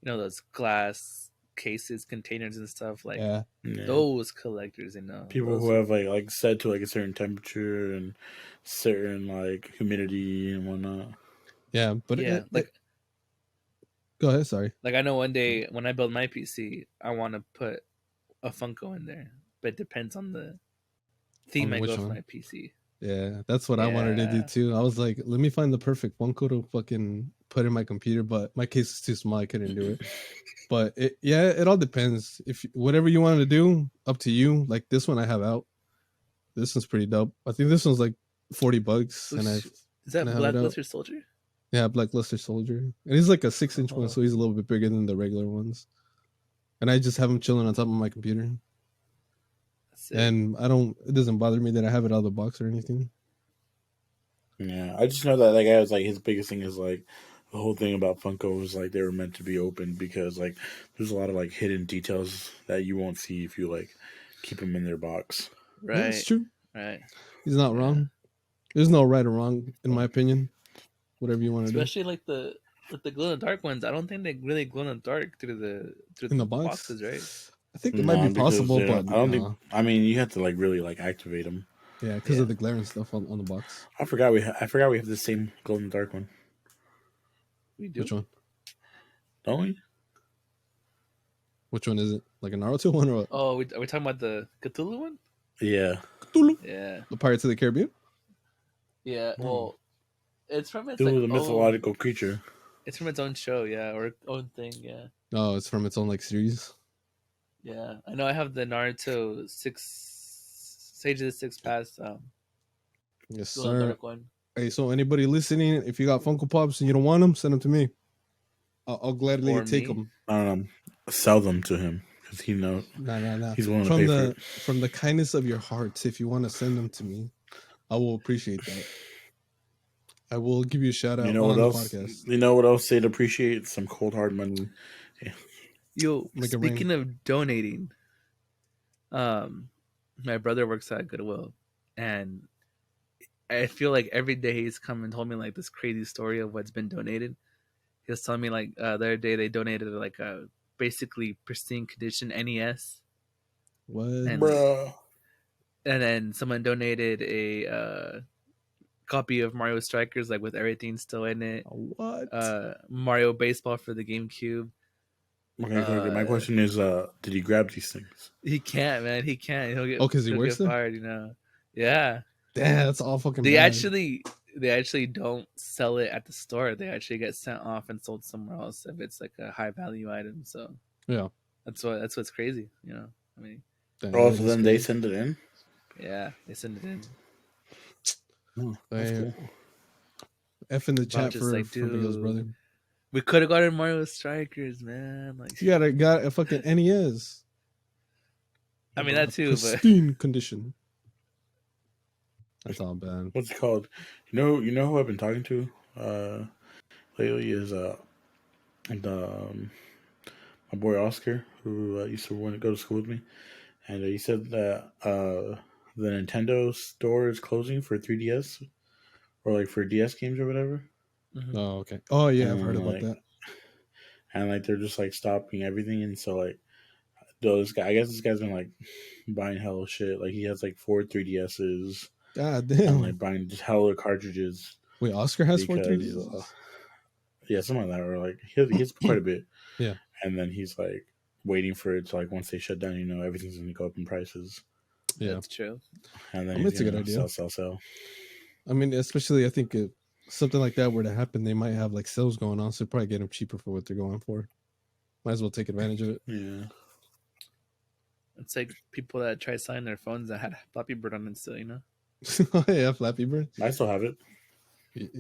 you know, those glass cases, containers and stuff. Like those collectors, you know. People who have like set to like a certain temperature and certain like humidity and whatnot. Yeah, but go ahead, sorry. Like I know one day when I build my PC, I want to put a Funko in there, but it depends on the theme I go for my PC. Yeah, that's what I wanted to do too. I was like, let me find the perfect Funko to fucking put in my computer, but my case is too small, I couldn't do it. But it all depends. If whatever you wanted to do, up to you. Like this one I have out. This one's pretty dope. I think this one's like $40, and is that Black Luster Soldier? Yeah, Black Luster Soldier. And he's like a 6-inch one, Oh. so he's a little bit bigger than the regular ones. And I just have him chilling on top of my computer. That's it. And it doesn't bother me that I have it out of the box or anything. Yeah, I just know that guy was like his biggest thing is like the whole thing about Funko was like they were meant to be open because like there's a lot of like hidden details that you won't see if you like keep them in their box. Right. That's true. Right. He's not wrong. There's no right or wrong, in my opinion. Whatever you want to do. Especially like the glow in the dark ones. I don't think they really glow in the dark through In the boxes, right? I think it might be possible, but I don't think. I mean, you have to like really like activate them. Yeah, because of the glare and stuff on the box. I forgot we have the same glow in the dark one. We do. Which one? Don't we? Which one is it? Like a Naruto one or what? Oh, are we talking about the Cthulhu one? Yeah. Cthulhu. Yeah. The Pirates of the Caribbean? Yeah. Well, it's from its Cthulhu, like the mythological creature. It's from its own show, yeah, or own thing, yeah. Oh, it's from its own like series. Yeah, I know. I have the Naruto Sage of the Six Paths. Yes, glow in the sir. dark one. Hey, so anybody listening, if you got Funko Pops and you don't want them, send them to me. I'll gladly Or take me. them. I don't know. Sell them to him because he knows. Nah. He's willing to pay for it. From the kindness of your hearts, if you want to send them to me, I will appreciate that. I will give you a shout out You know on what the else? podcast. You know what else they'd appreciate? Some cold hard money. Yeah. Yo, Make it speaking of donating, my brother works at Goodwill, and I feel like every day he's come and told me like this crazy story of what's been donated. He was telling me like the other day they donated like a basically pristine condition NES. What? And, Bruh. And then someone donated a copy of Mario Strikers, like with everything still in it. What? Mario Baseball for the GameCube. Okay. My question is, did he grab these things? He can't, man. He can't. He'll get because he works there. Fired, you know. Yeah. Damn, that's all fucking. They bad. actually don't sell it at the store. They actually get sent off and sold somewhere else if it's like a high value item. So yeah, that's what's crazy. You know, I mean. Damn, so then they send it in. Yeah, they send it in. Oh, that's cool. F in the chat for like, Miguel's brother. We could have gotten Mario Strikers, man. Like you got a fucking NES. I mean that too, pristine condition. That's all bad. What's it called? You know who I've been talking to lately is my boy Oscar, who used to want to go to school with me, and he said that the Nintendo store is closing for 3DS or like for DS games or whatever. Mm-hmm. Oh, okay. Oh yeah, I've heard about that. And like they're just like stopping everything, and so like this guy, I guess this guy's been like buying hella shit. Like he has like 4 3DSs. God damn. And like buying just hella cartridges. Wait, Oscar has 4 3DSs? Yeah, something like that. Or like he has quite a bit. Yeah. And then he's like waiting for it to like once they shut down, you know, everything's gonna go up in prices. Yeah, that's true. And then it's a good idea. Sell. I mean, especially I think if something like that were to happen, they might have like sales going on, so probably get them cheaper for what they're going for. Might as well take advantage of it. Yeah. It's like people that try to sign their phones that had Flappy Bird on it still, you know? Yeah, Flappy Bird. I still have it.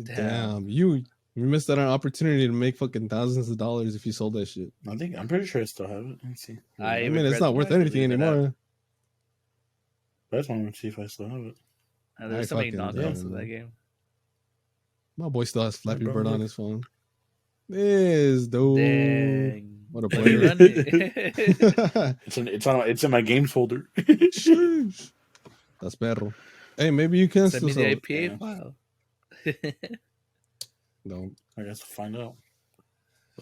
Damn, you missed out on an opportunity to make fucking thousands of dollars if you sold that shit. I'm pretty sure I still have it. Let's see. I mean, it's not worth anything anymore. I just want to see if I still have it. There's so many knockoffs of that game. My boy still has Flappy Bird on his phone. This dude. Dang. What a player. It's in my games folder. That's perro. Hey, maybe you can send me the IPA file. No, I guess we'll find out.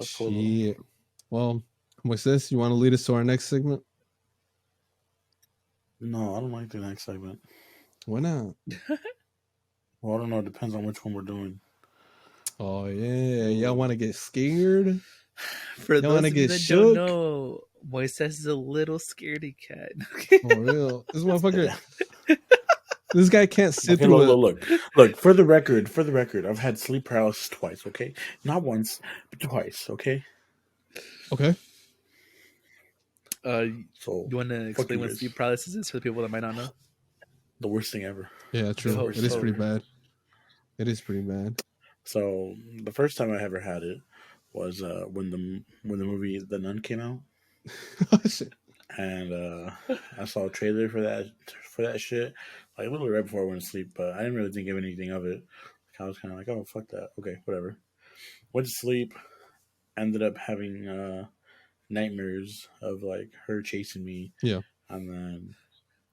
Shit. Well, Moises, you want to lead us to our next segment? No, I don't like the next segment. Why not? Well, I don't know. It depends on which one we're doing. Oh yeah, y'all want to get scared? For those of you that don't know, Moises is a little scaredy cat. For real, this motherfucker. This guy can't sit through. Look. For the record, I've had sleep paralysis twice. Okay, not once, but twice. Okay. Okay. So you want to explain what sleep paralysis is for the people that might not know? The worst thing ever. Yeah, true. It is pretty bad. It is pretty bad. So the first time I ever had it was when the movie The Nun came out, Oh, shit. and I saw a trailer for that shit like literally right before I went to sleep. But I didn't really think of anything of it. Like, I was kind of like, oh fuck that, okay, whatever. Went to sleep. Ended up having nightmares of like her chasing me, Yeah. and then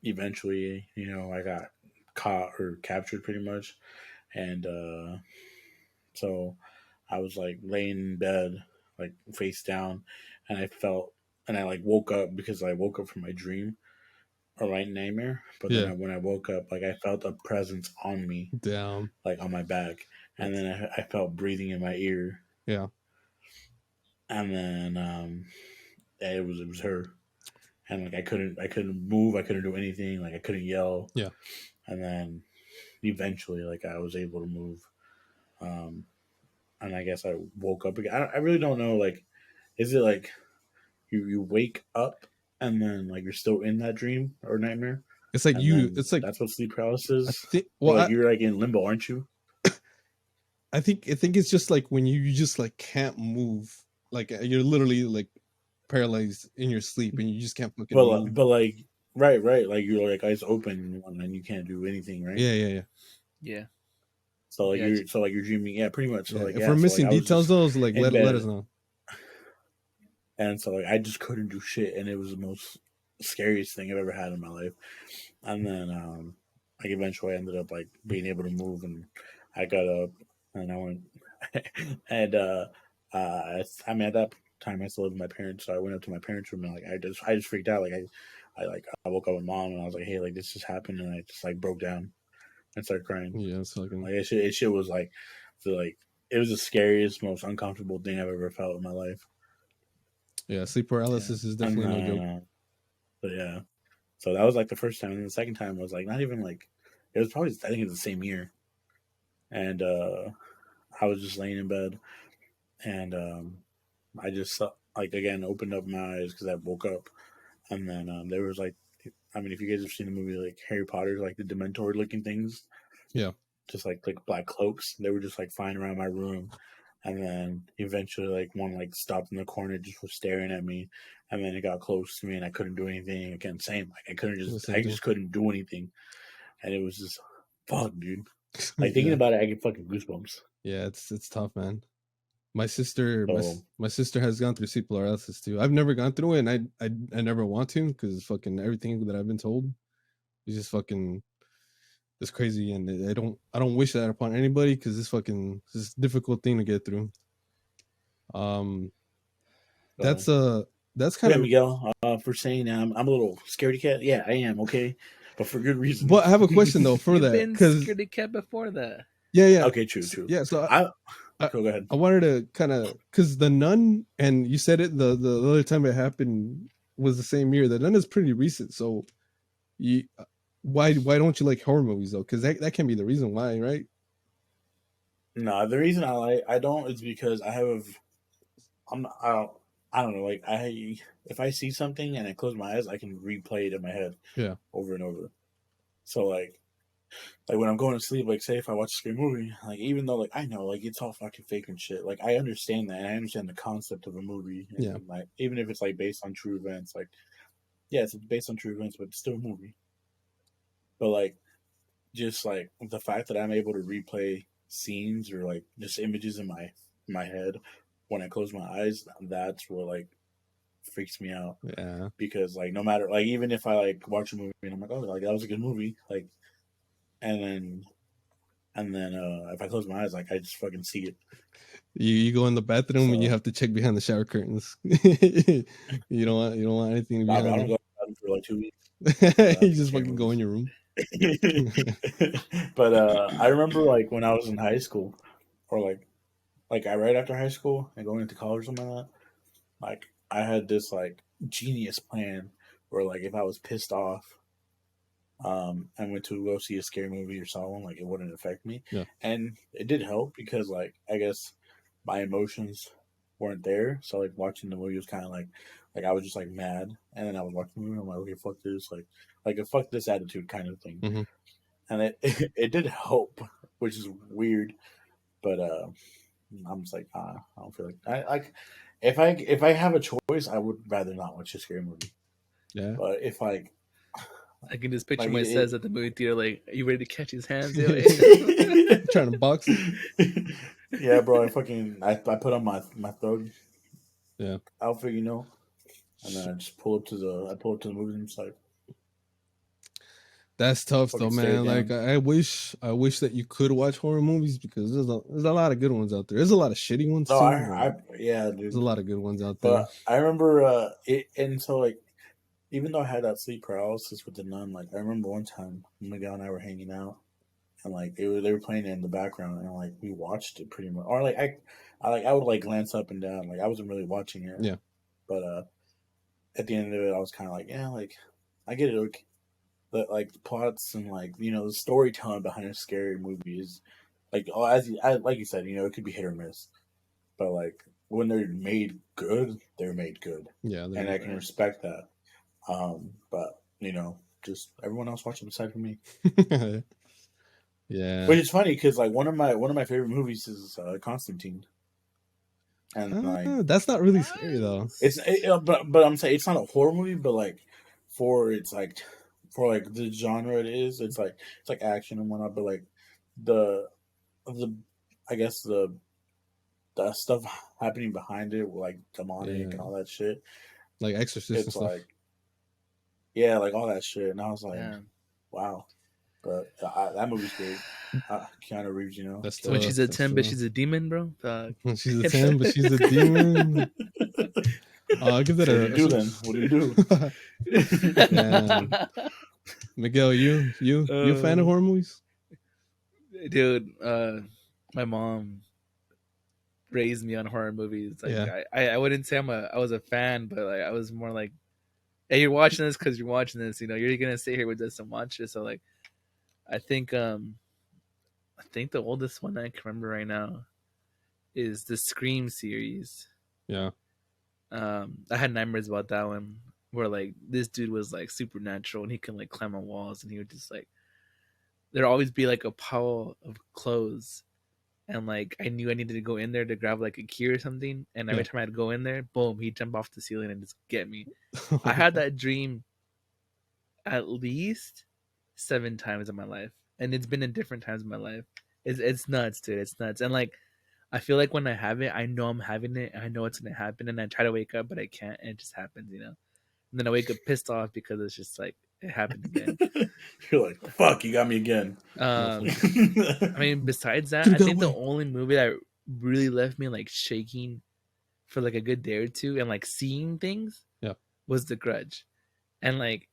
eventually, I got caught or captured pretty much, and so I was like laying in bed, like face down, and I like woke up because I woke up from my dream or like nightmare. But then Yeah. when I woke up, like I felt a presence on me, Damn. like on my back, and That's, then I felt breathing in my ear, yeah. and then it was her, and like I couldn't move, I couldn't do anything, like I couldn't yell, Yeah. and then eventually, like I was able to move. Um, and I guess I woke up again. I really don't know. Like, is it like you wake up and then like you're still in that dream or nightmare, It's like and you. then It's like that's what sleep paralysis I is, think. or Well, like you're like in limbo, aren't you? I think it's just like when you just like can't move. Like you're literally like paralyzed in your sleep and you just can't fucking move. But like right, like you're like eyes open and you can't do anything, right? Yeah. Yeah. Yeah. Yeah. So like Yeah. you're dreaming, yeah, pretty much. So Yeah. like If we're so like missing I was details, just though, like in let us bed, know. and so like I just couldn't do shit, and it was the most scariest thing I've ever had in my life. And then like eventually I ended up like being able to move, and I got up and I went and I mean at that time I still lived with my parents, so I went up to my parents' room and like I just freaked out. Like I woke up with mom and I was like, hey, like this just happened, and I just like broke down and started crying. Yeah. It's fucking. Like it shit was like it was the scariest, most uncomfortable thing I've ever felt in my life. Yeah. Sleep Yeah. paralysis is And definitely no joke. but yeah. So that was like the first time, and the second time was like not even like it was probably I think it was the same year, and I was just laying in bed, and I just like again opened up my eyes because I woke up, and then there was like I mean if you guys have seen the movie like Harry Potter, like the Dementor looking things, Yeah. just like black cloaks, they were just like flying around my room, and then eventually like one like stopped in the corner, just was staring at me, and then it got close to me and I couldn't do anything. Again, same, like The I same thing. just couldn't do anything, and it was just fuck, dude. Like thinking Yeah. about it, I get fucking goosebumps. Yeah. It's tough, man. My sister, So my sister has gone through sleep paralysis too. I've never gone through it, and I never want to because fucking everything that I've been told is just fucking it's crazy, and I don't wish that upon anybody because it's a difficult thing to get through. Um, so that's that's kind yeah, of. Miguel, for saying I'm a little scaredy cat. Yeah, I am. Okay, but for good reason. But I have a question though for You've that been because security cat before that. yeah, Okay, true, true. yeah. So I I, go ahead. I wanted to kind of because the Nun, and you said it the other time it happened was the same year. The Nun is pretty recent, so you why don't you like horror movies though? Because that can be the reason why, right? No, the reason I don't is because I don't know, like if I see something and I close my eyes, I can replay it in my head Yeah, over and over. So like when I'm going to sleep, like say if I watch a scary movie, like even though like I know like it's all fucking fake and shit, like I understand that and I understand the concept of a movie, yeah, and like even if it's like based on true events, like yes, it's based on true events, but it's still a movie. But like just like the fact that I'm able to replay scenes or like just images in my head when I close my eyes, that's what like freaks me out. yeah. Because like no matter like even if I like watch a movie and I'm like, oh, like that was a good movie, like and then if I close my eyes, like I just fucking see it. You go in the bathroom and you So have to check behind the shower curtains. You don't want anything to be I behind don't there. go out for like 2 weeks. I You watch just scary fucking go movies. in your room. But I remember like when I was in high school, or like I right after high school and going into college or something like that. Like I had this like genius plan where like if I was pissed off, I went to go see a scary movie or saw one, like it wouldn't affect me, Yeah, and it did help because like I guess my emotions weren't there, so like watching the movie was kind of like I was just like mad, and then I was watching the movie, and I'm like, okay, fuck this, like a fuck this attitude kind of thing, hmm and it it did help, which is weird, But I'm just like, I don't feel like I like if I have a choice, I would rather not watch a scary movie. Yeah. But if I can just picture like myself at the movie theater, like, are you ready to catch his hands, yo? Trying to box it. yeah, bro, I put on my thug Yeah. outfit, and then I pull up to the movie and it's like That's tough though, fucking stare man. it Like down. I wish that you could watch horror movies because there's a lot of good ones out there. There's a lot of shitty ones No, too. yeah, There's a dude. lot of good ones out there. But I remember it, and so like even though I had that sleep paralysis with the nun, like I remember one time Miguel and I were hanging out, and like they were playing it in the background, and like we watched it pretty much, or like I would like glance up and down, like I wasn't really watching it, Yeah. but at the end of it, I was kind of like, yeah, like I get it, okay. But like the plots and like the storytelling behind a scary movie is like like you said, it could be hit or miss, but like when they're made good, they're made good, Yeah. and I can respect that. But just everyone else watch them aside from me. Yeah. Which is funny because like one of my favorite movies is Constantine, and like That's not really scary though. but I'm saying it's not a horror movie, but like for it's like for like the genre it's like action and whatnot, but like the the I guess the stuff happening behind it, like demonic and Yeah. all that shit. Like Exorcist and It's stuff. like yeah, like all that shit, and I was like, Yeah. wow. But that movie's great. Keanu Reeves, That's So when tough. she's a That's 10, but tough. she's a demon, bro. She's a 10, but she's a demon. I'll give that So what do you do then? What do you do? Damn. Miguel, you a fan of horror movies? Dude, my mom raised me on horror movies. Like Yeah. I wouldn't say I was a fan, but like I was more like, hey, you're watching this because you're watching this. You're gonna sit here with us and watch it. So like, I think the oldest one I can remember right now is the Scream series. Yeah. I had nightmares about that one where like this dude was like supernatural and he can like climb on walls and he would just like there'd always be like a pile of clothes and like I knew I needed to go in there to grab like a key or something and every Yeah. time I'd go in there, boom, he'd jump off the ceiling and just get me. I had that dream at least 7 times in my life and it's been in different times in my life. It's nuts, dude. It's nuts. And like I feel like when I have it, I know I'm having it and I know it's gonna happen and I try to wake up but I can't and it just happens. And then I wake up pissed off because it's just like it happened again. You're like, fuck, you got me again. I mean, besides that, Dude, I get think the away. only movie that really left me like shaking for like a good day or two and like seeing things Yeah. was The Grudge. And like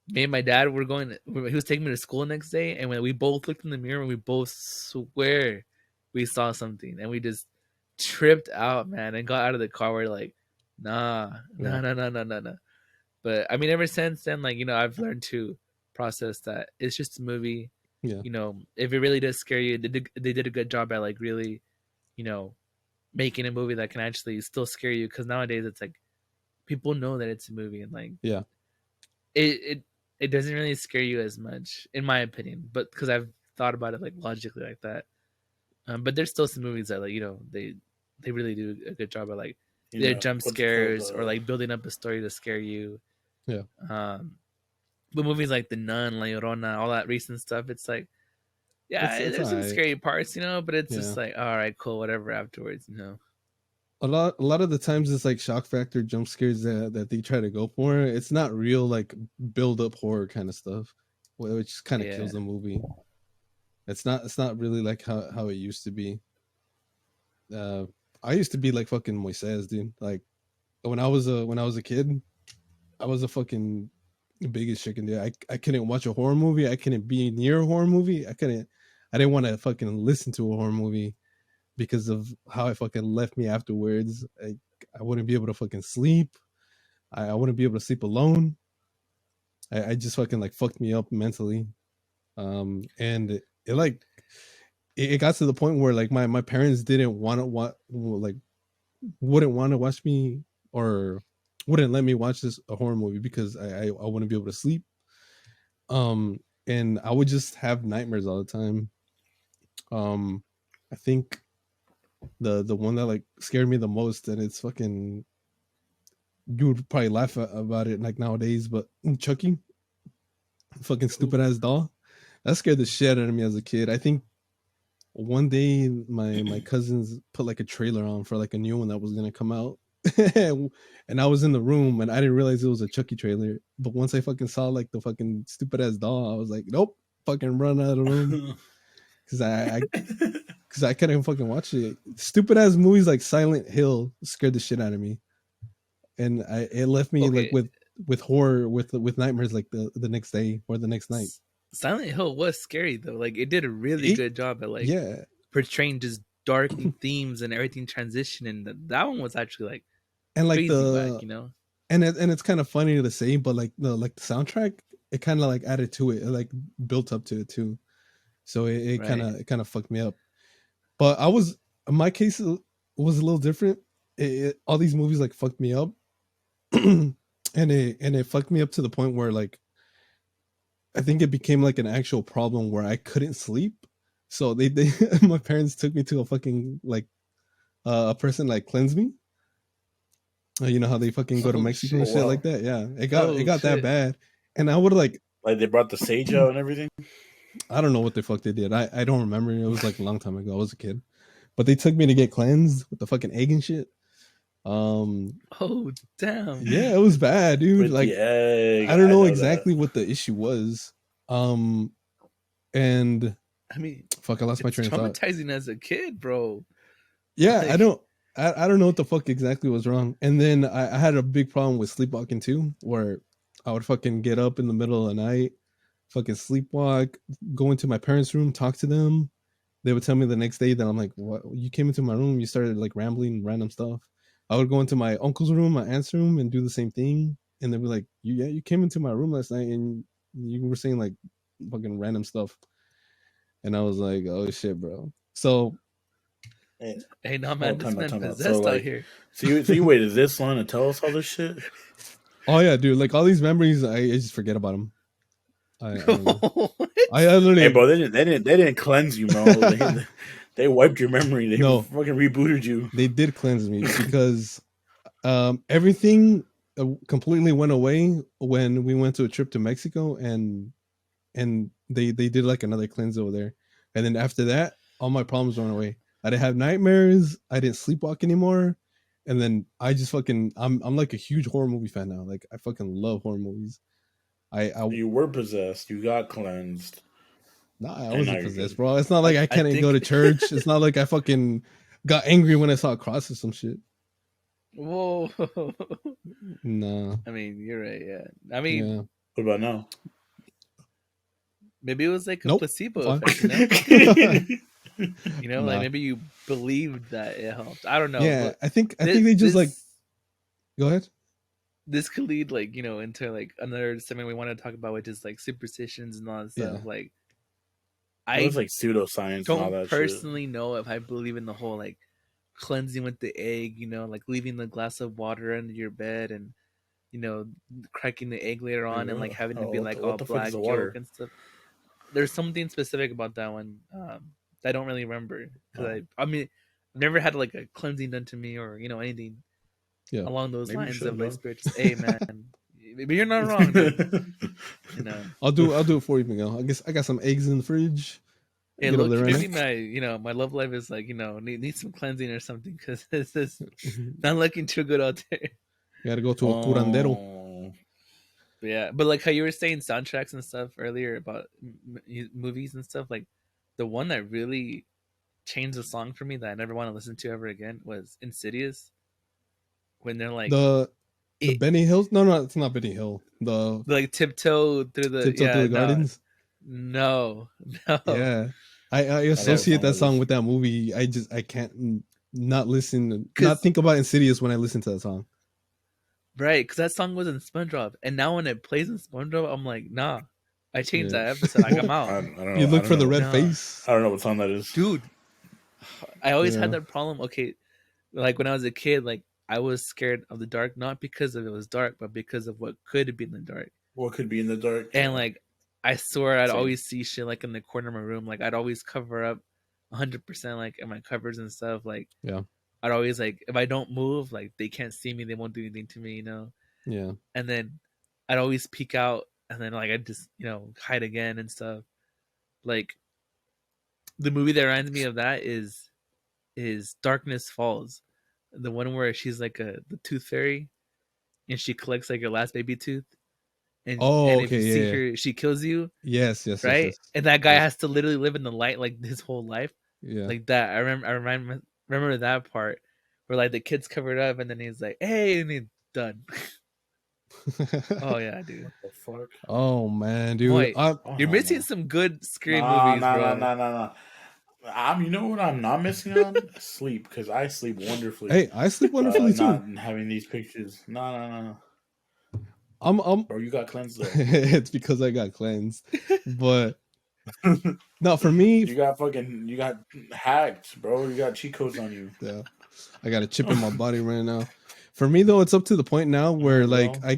me and my dad were going, he was taking me to school the next day, and when we both looked in the mirror and we both swear we saw something, and we just tripped out, man, and got out of the car. We're like, nah. But I mean, ever since then, like I've learned to process that it's just a movie. Yeah. If it really does scare you, they did a good job at like really, making a movie that can actually still scare you. Because nowadays it's like people know that it's a movie, and like Yeah. it doesn't really scare you as much, in my opinion. But because I've thought about it like logically like that. But there's still some movies that like they really do a good job at like their jump what's it called? scares or like building up a story to scare you. Yeah. But movies like The Nun, La Llorona, all that recent stuff, it's like, yeah, It's there's some alright. scary parts, but it's Yeah. just like, all right, cool, whatever afterwards. A lot of the times it's like shock factor jump scares that they try to go for. It's not real like build up horror kind of stuff, which kind of Yeah. kills the movie. It's not really like how it used to be. I used to be like fucking Moises, dude. Like when I was a kid, I was a fucking biggest chicken, dude. I couldn't watch a horror movie. I couldn't be near a horror movie. I didn't want to fucking listen to a horror movie because of how it fucking left me afterwards. I wouldn't be able to fucking sleep. I wouldn't be able to sleep alone. I just fucking like fucked me up mentally. And it got to the point where like my parents didn't want to like wouldn't want to watch me or wouldn't let me watch a horror movie because I wouldn't be able to sleep. And I would just have nightmares all the time. I think the one that like scared me the most, and it's fucking. You would probably laugh about it like nowadays, but Chucky, fucking stupid ass doll, that scared the shit out of me as a kid. I think one day my cousins put like a trailer on for like a new one that was gonna come out. And I was in the room and I didn't realize it was a Chucky trailer. But once I fucking saw like the fucking stupid ass doll, I was like, nope, fucking run out of the room. Cause I couldn't fucking watch it. Stupid ass movies like Silent Hill scared the shit out of me. And it left me like Okay, with horror, with nightmares like the next day or the next night. Silent Hill was scary though. Like it did a really It, good job at like yeah. portraying just dark themes and everything transitioning. That one was actually like And like crazy whack, you know. and it's kind of funny to say, but like the soundtrack, it kind of like added to it. It like built up to it too. So it kind Right. of fucked me up. But I was my case was a little different. All these movies like fucked me up, and it fucked me up to the point where like I think it became like an actual problem where I couldn't sleep. So they my parents took me to a fucking like a person like cleanse me. You know how they fucking go to Oh Mexico and shit. shit Wow. like that. Yeah, it Oh got that shit. bad, and I would like Like they brought the sage out and everything. I don't know what the fuck they did. I don't remember. It was like a long time ago. I was a kid, but they took me to get cleansed with the fucking egg and shit. Um, Oh damn. yeah, it was bad, dude. With the Like egg. I don't I know know that. exactly what the issue was. Um, and I mean, fuck, I lost my it's train of thought. traumatizing as a kid, bro. Yeah, Like, I don't know what the fuck exactly was wrong. And then I had a big problem with sleepwalking too, where I would fucking get up in the middle of the night, fucking sleepwalk, go into my parents' room, talk to them. They would tell me the next day that I'm like, what? You came into my room, you started like rambling random stuff. I would go into my uncle's room, my aunt's room, and do the same thing. And they'd be like, you came into my room last night and you were saying like fucking random stuff. And I was like, oh shit, bro. So Eh, hey, nah, Oh, man, this time out, man time out. So possessed out like, here. so you waited this long to tell us all this shit? oh yeah, dude, like all these memories, I just forget about them. I don't know. What? I Hey, literally bro, they didn't cleanse you, bro. They wiped your memory. They no, fucking rebooted you. they did cleanse me because everything completely went away when we went to a trip to Mexico and they did like another cleanse over there, and then after that, all my problems went away. I didn't have nightmares. I didn't sleepwalk anymore, and then I just fucking I'm like a huge horror movie fan now. Like I fucking love horror movies. I You were possessed. You got cleansed, Nah, I and now wasn't you're possessed, good. bro. It's not like I I couldn't go think. to church. It's not like I fucking got angry when I saw a cross or some shit. Whoa. Nah, I mean, you're right. Yeah. I mean, yeah, What about now? maybe it was like a nope, placebo fine. effect. You know. You know, like Nah, maybe you believed that it helped. I don't know, yeah, but I this think they just like this go ahead. this could lead like into like another segment we want to talk about, which is like superstitions and all that Yeah, stuff. Like It was I like pseudoscience and all don't that shit. personally know if I believe in the whole like cleansing with the egg. Like leaving the glass of water under your bed and you know cracking the egg later Wait, on and like what? having to Oh, be like all what the fuck is the black yolk water? and stuff. There's something specific about that one that I don't really remember because Oh, I mean I've never had like a cleansing done to me or anything yeah. along those maybe you lines of should, like dog. spiritual. Hey man, but you're not wrong, dude. You know, I'll do it for you, Miguel. I guess I got some eggs in the fridge. hey, Get over there Loki, right now. maybe my my love life is like need some cleansing or something because this is not looking too good out there. Got to go to a curandero. Oh, But yeah, but like how you were saying soundtracks and stuff earlier about movies and stuff, like the one that really changed the song for me that I never want to listen to ever again was Insidious. When they're like The it, Benny Hills? No, it's not Benny Hill. The like tiptoe through the Tiptoe Through the Gardens. no no. Yeah, I I know what associate song that that song is. with that movie. I can't not listen, not Because think about Insidious when I listen to that song. right, because that song was in SpongeBob, and now when it plays in SpongeBob, I'm like, nah, I changed Yeah, that episode. Like I'm out. I don't you know. I look don't for the know. red Nah, face. I don't know what song that is. dude, I always had Yeah, that problem. Okay, like when I was a kid, like I was scared of the dark, not because of it was dark, but because of what could be in the dark. What could be in the dark? And Yeah, like I swear I'd same. always see shit like in the corner of my room. Like I'd always cover up 100% like in my covers and stuff. Like Yeah. I'd always like if I don't move, like they can't see me, they won't do anything to me, Yeah. And then I'd always peek out, and then like I'd just hide again and stuff. Like the movie that reminds me of that is Darkness Falls, the one where she's like the tooth fairy, and she collects like your last baby tooth, and Oh, if okay. you see Yeah. her, she kills you, Yes. Yes. Yes. right? Yes. And that guy Yes. has to literally live in the light like his whole life, Yeah. like that. I remember that part where like the kid's covered up, and then he's like, "Hey," and he's done. Oh yeah, dude. What the fuck? Oh man, dude. Boy, Oh you're hell missing no. some good scary Nah, movies, nah, nah, bro. nah, nah, nah. You know what I'm not missing on? Sleep, because I sleep wonderfully. Hey, I sleep wonderfully too. Not having these pictures. No. I'm Bro, you got cleansed though. it's because I got cleansed. But no, for me, You got hacked, bro. You got cheat codes on you. yeah, I got a chip in my body right now. For me though, it's up to the point now where Yeah, like bro.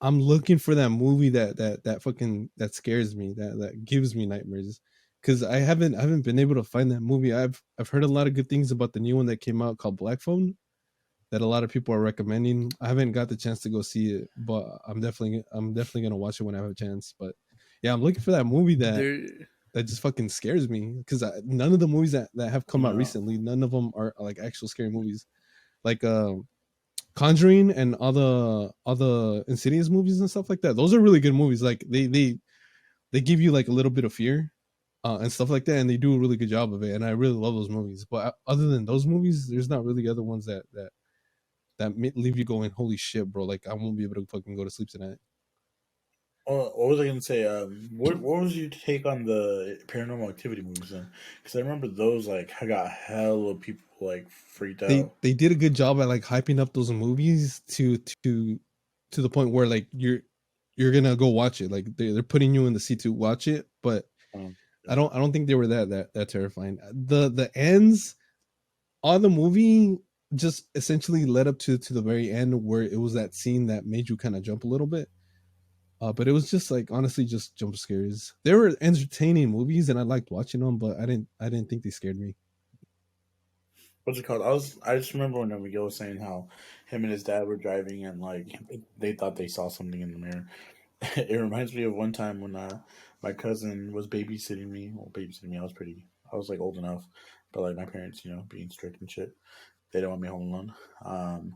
I'm looking for that movie that fucking that scares me, that gives me nightmares. Cause I haven't been able to find that movie. I've heard a lot of good things about the new one that came out called Black Phone that a lot of people are recommending. I haven't got the chance to go see it, but I'm definitely gonna watch it when I have a chance. But yeah, I'm looking for that movie There, that just fucking scares me because none of the movies that have come out No. recently, none of them are like actual scary movies. Like Conjuring and other Insidious movies and stuff like that. Those are really good movies. Like they give you like a little bit of fear and stuff like that, and they do a really good job of it. And I really love those movies. But other than those movies, there's not really other ones that leave you going, holy shit, bro! Like I won't be able to fucking go to sleep tonight. What was I gonna say? What was your take on the Paranormal Activity movies then? Because I remember those like I got hella people like freaked out. They did a good job at like hyping up those movies to the point where like you're gonna go watch it. Like they're putting you in the seat to watch it, but Um, I don't think they were that terrifying. The ends on the movie just essentially led up to the very end where it was that scene that made you kind of jump a little bit. But it was just like honestly just jump scares. They were entertaining movies and I liked watching them, but I didn't think they scared me. what's it called? I just remember when Miguel was saying how him and his dad were driving and like they thought they saw something in the mirror. It reminds me of one time when my cousin was babysitting me. Well, babysitting me, I was like old enough, but like my parents, being strict and shit, they don't want me home alone.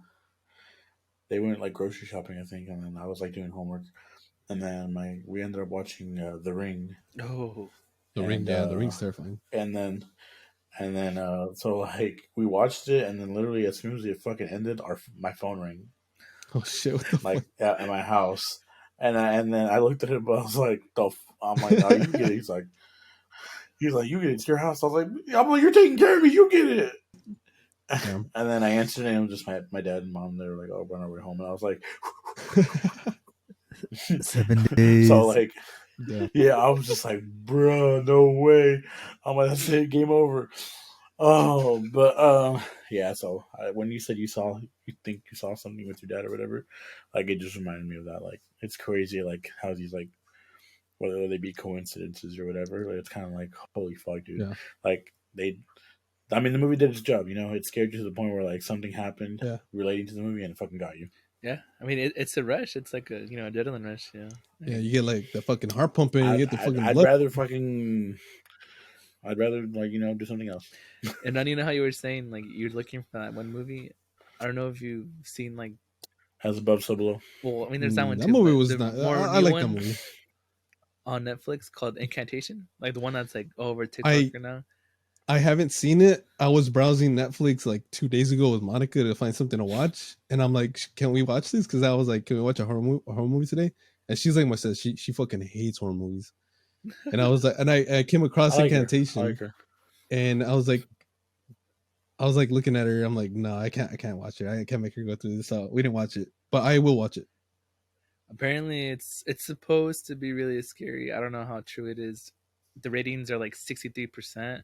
They went like grocery shopping, I think, and then I was like doing homework, and then we ended up watching The Ring, oh, The Ring, and yeah, the Ring's terrifying. and then so like we watched it, and then literally as soon as it fucking ended, my phone rang Oh shit, what the like fuck? at my house, and then I looked at him, but I was like, I'm like, oh, you get it. He's like, you get it. It's your house. I was like, you're taking care of me. You get it. Yeah. And then I answered, and it was just my dad and mom. They were like, "Oh, we're on our way home," and I was like, 7 days. so like, Yeah. yeah, I was just like, "Bruh, no way." I'm like, "That's it, game over." Oh, but yeah. So when you said you think you saw something with your dad or whatever, like it just reminded me of that. Like it's crazy, like how these like whether they be coincidences or whatever. Like it's kind of like holy fuck, dude. Yeah. Like I mean, the movie did its job. It scared you to the point where like something happened Yeah. relating to the movie and it fucking got you. Yeah, I mean it's a rush. It's like a adrenaline rush. Yeah, you get like the fucking heart pumping, you get the fucking I'd blood. rather like do something else. And then how you were saying like you're looking for that one movie. I don't know if you've seen like. As above, so below. Well, I mean, there's that one That too, movie but was the not. more I new like one that movie. on Netflix called Incantation, like the one that's like over TikTok I right now. I haven't seen it. I was browsing Netflix like 2 days ago with Monica to find something to watch, and I'm like, "Can we watch this?" Because I was like, "Can we watch a horror movie today?" And she's like, "Myself, she fucking hates horror movies." And I was like, and I came across I like her. Incantation, and I was like looking at her. I'm like, "No, I can't watch it. I can't make her go through this." So we didn't watch it, but I will watch it. Apparently, it's supposed to be really scary. I don't know how true it is. The ratings are like 63%.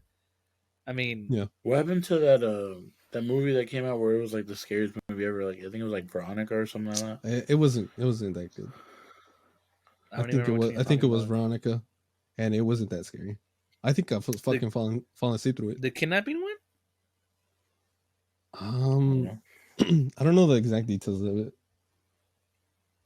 I mean, Yeah. What happened to that movie that came out where it was like the scariest movie ever? Like I think it was like Veronica or something like that. It wasn't that good. I don't even remember which one I you're think it talking was about. Veronica, and it wasn't that scary. I think I've fucking fallen asleep through it. The kidnapping one? I don't know the exact details of it.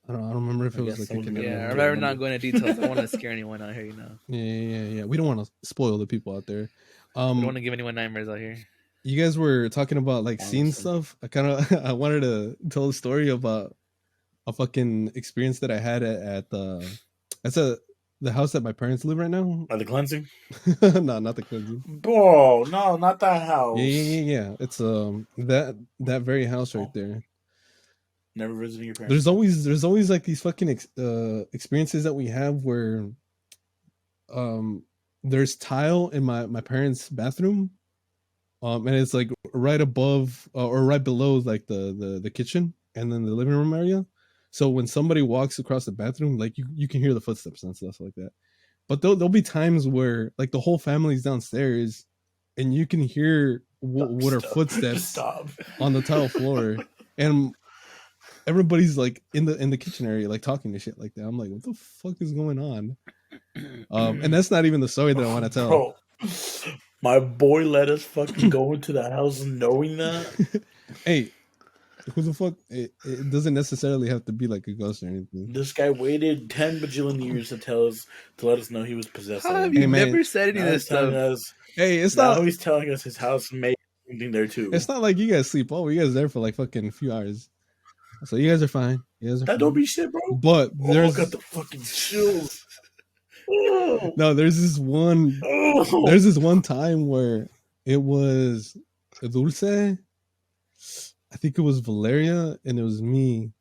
I don't remember if I it was guess like a someone kidnapping. Yeah, I Yeah, remember remember. not going into details. I don't want to scare anyone out here, you know. Yeah. We don't want to spoil the people out there. We don't want to give anyone nightmares out here. You guys were talking about like seeing Honestly. stuff. I wanted to tell a story about a fucking experience that I had at the house that my parents live right now. By the cleansing? No, not the cleansing. Bro, no, not that house. Yeah. It's that very house right there. Never visiting your parents. There's always like these fucking experiences that we have where there's tile in my parents' bathroom, and it's like right above or right below like the kitchen and then the living room area. So when somebody walks across the bathroom, like you can hear the footsteps and stuff like that. But there'll be times where like the whole family's downstairs, and you can hear what are footsteps on the tile floor, and everybody's like in the kitchen area, like talking to shit like that. I'm like, what the fuck is going on? And that's not even the story that I want to tell. Bro, my boy let us fucking go into the house knowing that. Hey, who the fuck? It doesn't necessarily have to be like a ghost or anything. This guy waited 10 bajillion years to let us know he was possessed. How have you never said any of this stuff? Hey, it's now not. He's telling us his house may be something there too. It's not like you guys sleep over. You guys there for like fucking a few hours, so you guys are fine. That don't be shit, bro. But I got the fucking chills. No, there's this one. There's this one time where it was Dulce. I think it was Valeria, and it was me.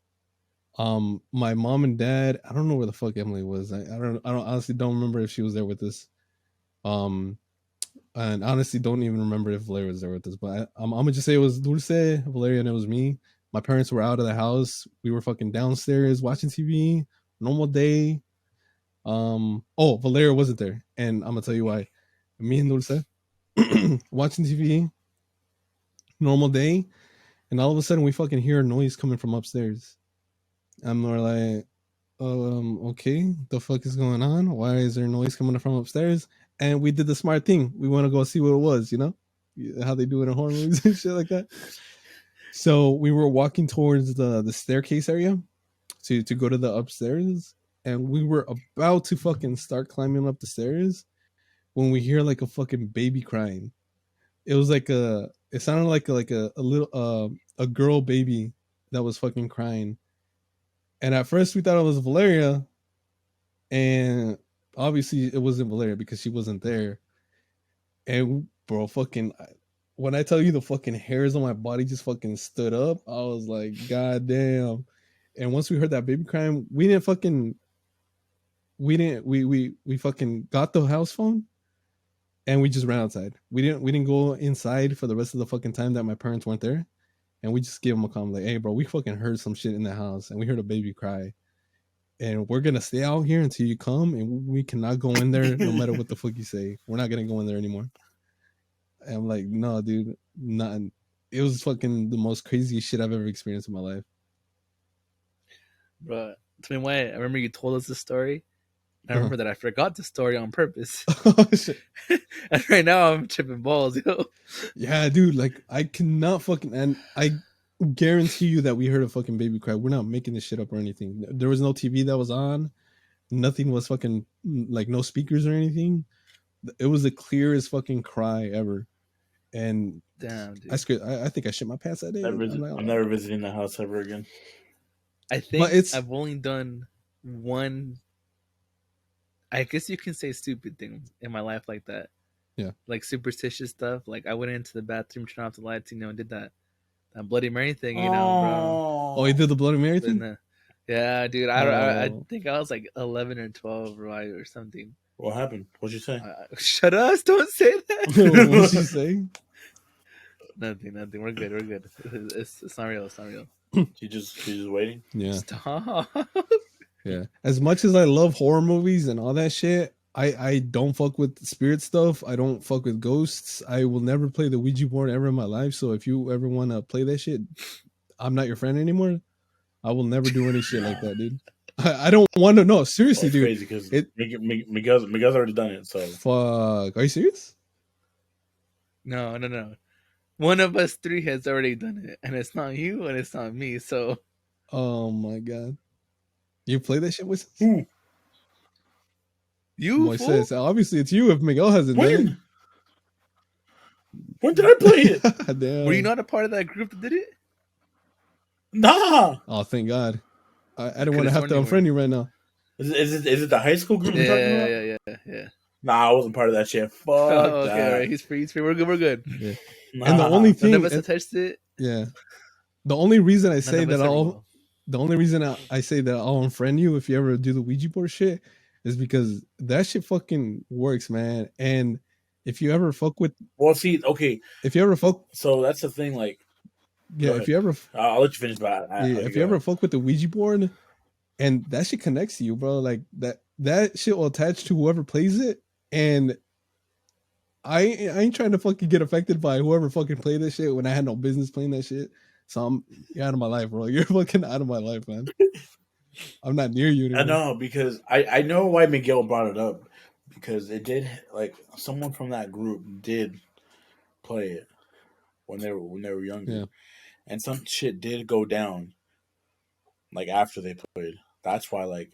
My mom and dad. I don't know where the fuck Emily was. I honestly don't remember if she was there with us. And honestly don't even remember if Valeria was there with us. But I'm gonna just say it was Dulce, Valeria, and it was me. My parents were out of the house. We were fucking downstairs watching TV. Normal day. Valeria wasn't there, and I'm gonna tell you why. Me and Dulce watching TV, normal day, and all of a sudden we fucking hear a noise coming from upstairs. And we're like, okay, the fuck is going on? Why is there noise coming from upstairs? And we did the smart thing. We want to go see what it was, you know, how they do it in horror movies and shit like that. So we were walking towards the staircase area to go to the upstairs. And we were about to fucking start climbing up the stairs when we hear like a fucking baby crying. It was like it sounded like a little a girl baby that was fucking crying. And at first we thought it was Valeria, and obviously it wasn't Valeria because she wasn't there. And bro, fucking, when I tell you the fucking hairs on my body just fucking stood up, I was like, God damn. And once we heard that baby crying, we fucking got the house phone and we just ran outside. We didn't go inside for the rest of the fucking time that my parents weren't there. And we just gave them a call like, hey bro, we fucking heard some shit in the house and we heard a baby cry. And we're gonna stay out here until you come, and we cannot go in there no matter what the fuck you say. We're not gonna go in there anymore. And I'm like, no, dude, not. It was fucking the most craziest shit I've ever experienced in my life. Bro, tell me why. I remember you told us this story. I remember that I forgot the story on purpose. Oh, shit. And right now I'm tripping balls, yo. Yeah, dude, like I cannot fucking, and I guarantee you that we heard a fucking baby cry. We're not making this shit up or anything. There was no TV that was on. Nothing was fucking, like, no speakers or anything. It was the clearest fucking cry ever. And damn, dude. I think I shit my pants that day. I'm never visiting the house ever again. I think I've only done one, I guess you can say, stupid thing in my life like that. Yeah. Like superstitious stuff. Like I went into the bathroom, turned off the lights, and did that Bloody Mary thing, you know, bro. Oh, you did the Bloody Mary thing? Yeah, dude. I think I was like 11 or 12 or something. What happened? What'd you say? Shut us! Don't say that. What did you say? Nothing. We're good. It's not real. It's not real. You just waiting? Yeah. Stop. Yeah. As much as I love horror movies and all that shit, I don't fuck with spirit stuff. I don't fuck with ghosts. I will never play the Ouija board ever in my life. So if you ever want to play that shit, I'm not your friend anymore. I will never do any shit like that, dude. I don't want to know. Well, Seriously, it's dude. crazy because It Miguel's already done it. So fuck. Are you serious? No. One of us three has already done it, and it's not you, and it's not me. So Oh my god. You play that shit with who? you fool? Moises? Obviously, it's you if Miguel hasn't done it. When did I play it? Damn. Were you not a part of that group that did it? Nah. Oh, thank God. I didn't Could've want to have sworn to you unfriend were. you right now. Is it the high school group you're talking about? Yeah. Nah, I wasn't part of that shit. Fuck Oh, okay, that. all right. He's free. We're good. Yeah. Nah. And the only None of thing, us have touched it. yeah, the only reason I None say of that us ever will. the only reason I say that I'll unfriend you if you ever do the Ouija board shit is because that shit fucking works, man. And if you ever fuck with, Well, see, okay. if you ever fuck, So that's the thing. Like, yeah, go if ahead. you ever, I'll let you finish. But yeah, okay, if go you ever ahead. fuck with the Ouija board, and that shit connects to you, bro. Like that shit will attach to whoever plays it, and I ain't trying to fucking get affected by whoever fucking played that shit when I had no business playing that shit. So you're out of my life, bro. You're fucking out of my life, man. I'm not near you I anymore. know because I know why Miguel brought it up because it did like someone from that group did play it when they were younger, Yeah. and some shit did go down like after they played. That's why like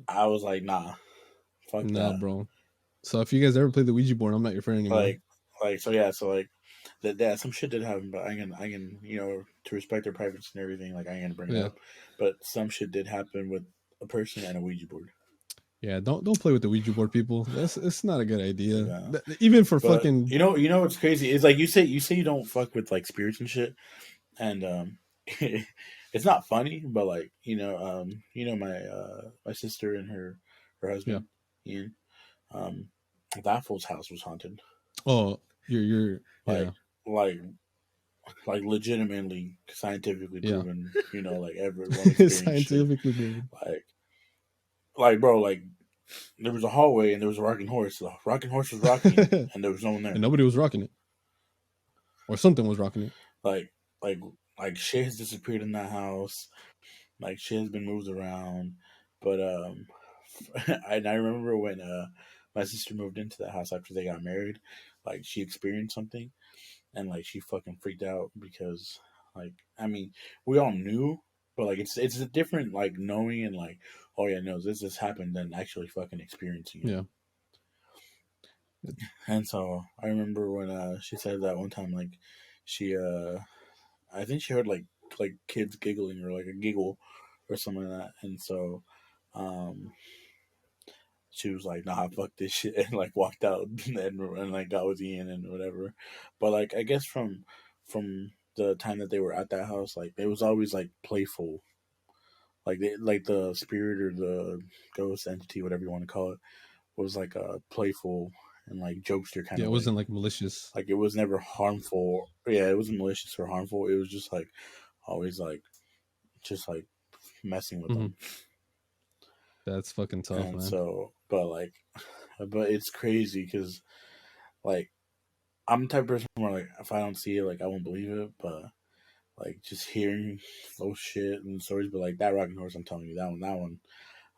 I was like, nah, fuck Nah, that. bro. So if you guys ever play the Ouija board, I'm not your friend anymore. So yeah, so like that some shit did happen, but I can to respect their privacy and everything, like I ain't gonna bring it up. But some shit did happen with a person and a Ouija board. Yeah, don't play with the Ouija board, people. It's not a good idea. Yeah. Even for But fucking you know what's crazy is like you say you don't fuck with like spirits and shit, and it's not funny, but like my sister and her husband Ian, that fool's house was haunted. Oh, you're like like like legitimately scientifically proven. Like everyone experienced scientifically proven. Like bro, like there was a hallway and there was a rocking horse. The rocking horse was rocking and there was no one there. And nobody was rocking it. Or something was rocking it. Like shit has disappeared in that house. Like shit has been moved around. But I remember when my sister moved into that house after they got married, like she experienced something and like she fucking freaked out because like I mean, we all knew, but like it's a different like knowing and like, oh yeah, no, this just happened than actually fucking experiencing it. Yeah. And so I remember when she said that one time, like she I think she heard like kids giggling or like a giggle or something like that, and so she was like, "Nah, fuck this shit," and like walked out and like got with Ian and whatever. But like I guess from the time that they were at that house, like it was always like playful, like the spirit or the ghost entity, whatever you want to call it, was like playful and like jokester kind of. Yeah, it wasn't like malicious. Like it was never harmful. Yeah, it wasn't malicious or harmful. It was just like always like just like messing with them. That's fucking tough, and man. So, but it's crazy because like I'm the type of person where like if I don't see it, like I won't believe it. But like just hearing those shit and stories, but like that rocking horse, I'm telling you that one,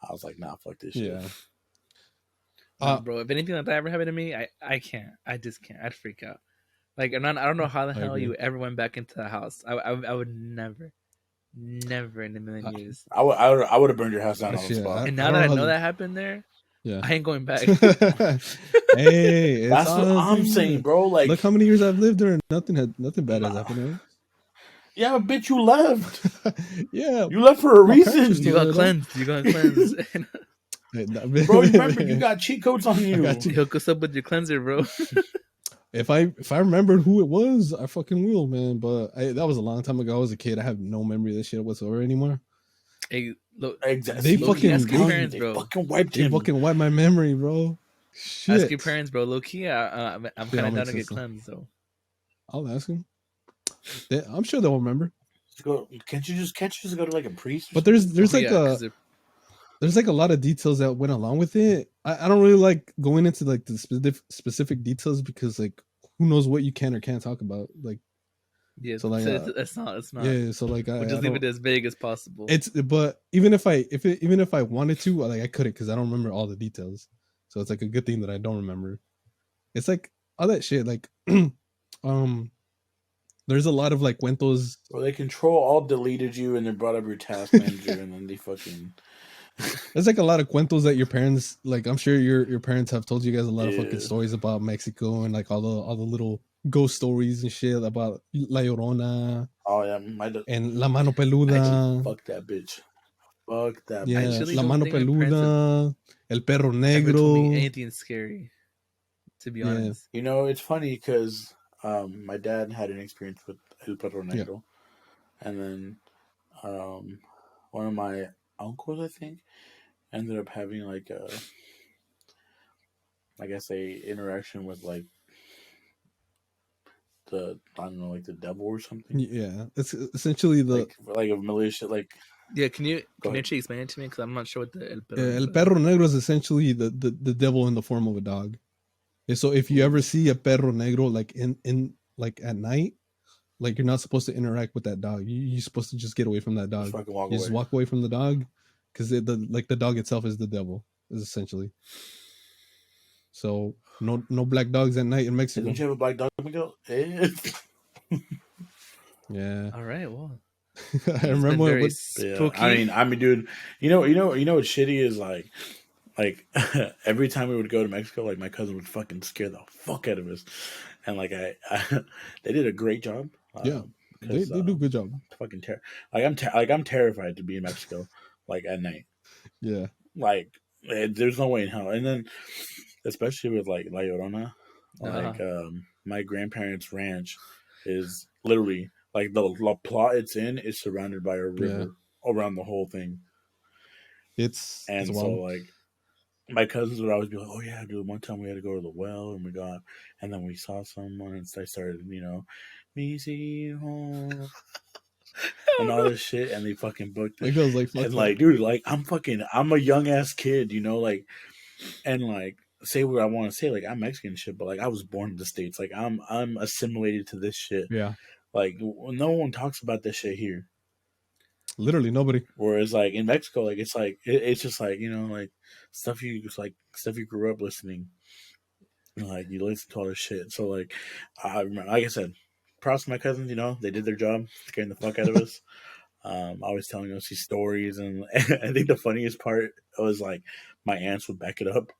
I was like, nah, fuck this shit. Yeah. Nah, bro. If anything like that ever happened to me, I can't. I just can't. I'd freak out. Like, I don't know how the hell you ever went back into the house. I would never in a million years. I would have burned your house down on the spot. And now that I know that happened there, yeah, I ain't going back. Hey, that's what I'm saying, bro. Like, look how many years I've lived there, and nothing bad has happened. Right? Yeah, but bitch, you left. Yeah, you left for a reason. You got cleansed. Bro, you remember you got cheat codes on you. Hook us up with your cleanser, bro. If I remembered who it was, I fucking will, man. But that was a long time ago. I was a kid. I have no memory of this shit whatsoever anymore. Hey, look, exactly. They fucking ask your parents, bro. They fucking wiped my memory, bro. Shit. Ask your parents, bro. Low key, I'm kind of down to get cleansed, though. I'll ask them. I'm sure they'll remember. Can't you just go to like a priest? But there's like a lot of details that went along with it. I don't really like going into like the specific details because like who knows what you can or can't talk about. Like Yeah, So like, it's not. It's not. yeah. So like, We'll I just leave don't. it as vague as possible. It's but even if I wanted to, like I couldn't because I don't remember all the details. So it's like a good thing that I don't remember. It's like all that shit. Like, there's a lot of like cuentos. Well, they control all deleted you and then brought up your task manager and then they fucking There's like a lot of cuentos that your parents like. I'm sure your parents have told you guys a lot of fucking yeah. stories about Mexico and like all the little ghost stories and shit about La Llorona Oh yeah, my and La Mano Actually, Peluda. fuck that bitch. Fuck that I Yeah, bitch. actually La don't Mano think my parents have Peluda, El Perro ever told me Negro. anything scary. To be Yeah, honest. You know, it's funny because my dad had an experience with El Perro yeah. Negro, and then one of my uncles, I think, ended up having like a, I guess, a interaction with like the I don't know, like the devil or something, Yeah, it's essentially the like a militia. Like, Yeah, can you go ahead. actually explain it to me? Because I'm not sure what the El Perro El Negro is. Perro Negro is essentially the devil in the form of a dog. And so if you ever Ooh. see a Perro Negro like in like at night, like you're not supposed to interact with that dog. You're supposed to just get away from that Just dog. fucking walk You just away. walk away from the dog because the dog itself is the devil, is essentially. So no black dogs at night in Hey, Mexico. don't you have a black dog, Miguel? Eh. Yeah, All right, well, I it's been remember very what Yeah, spooky. I mean, dude, what's shitty is like every time we would go to Mexico, like my cousin would fucking scare the fuck out of us, and like I they did a great job, yeah, because they do a good job. fucking like I'm terrified to be in Mexico, like at night, Yeah, like there's no way in hell, and then especially with like La Llorona, Uh, like my grandparents' ranch is literally like the plot it's in is surrounded by a yeah, river around the whole thing, it's and so wild. like my cousins would always be like, "Oh yeah, dude, one time we had to go to the well and we got, and then we saw someone and they started, me see home and all this shit, and they fucking booked it, Like I was like, and fuck that. like, dude, like I'm a young ass kid, like, and like say what I want to say, like I'm Mexican and shit, but like I was born in the States, like I'm assimilated to this shit, Yeah, like no one talks about this shit here. literally nobody. Whereas like in Mexico, like it's just like like stuff you grew up listening. Like you listen to all this shit. So like I remember, like I said, props to my cousins. They did their job, scaring the fuck out of us. Always telling us these stories, and I think the funniest part was like my aunts would back it up.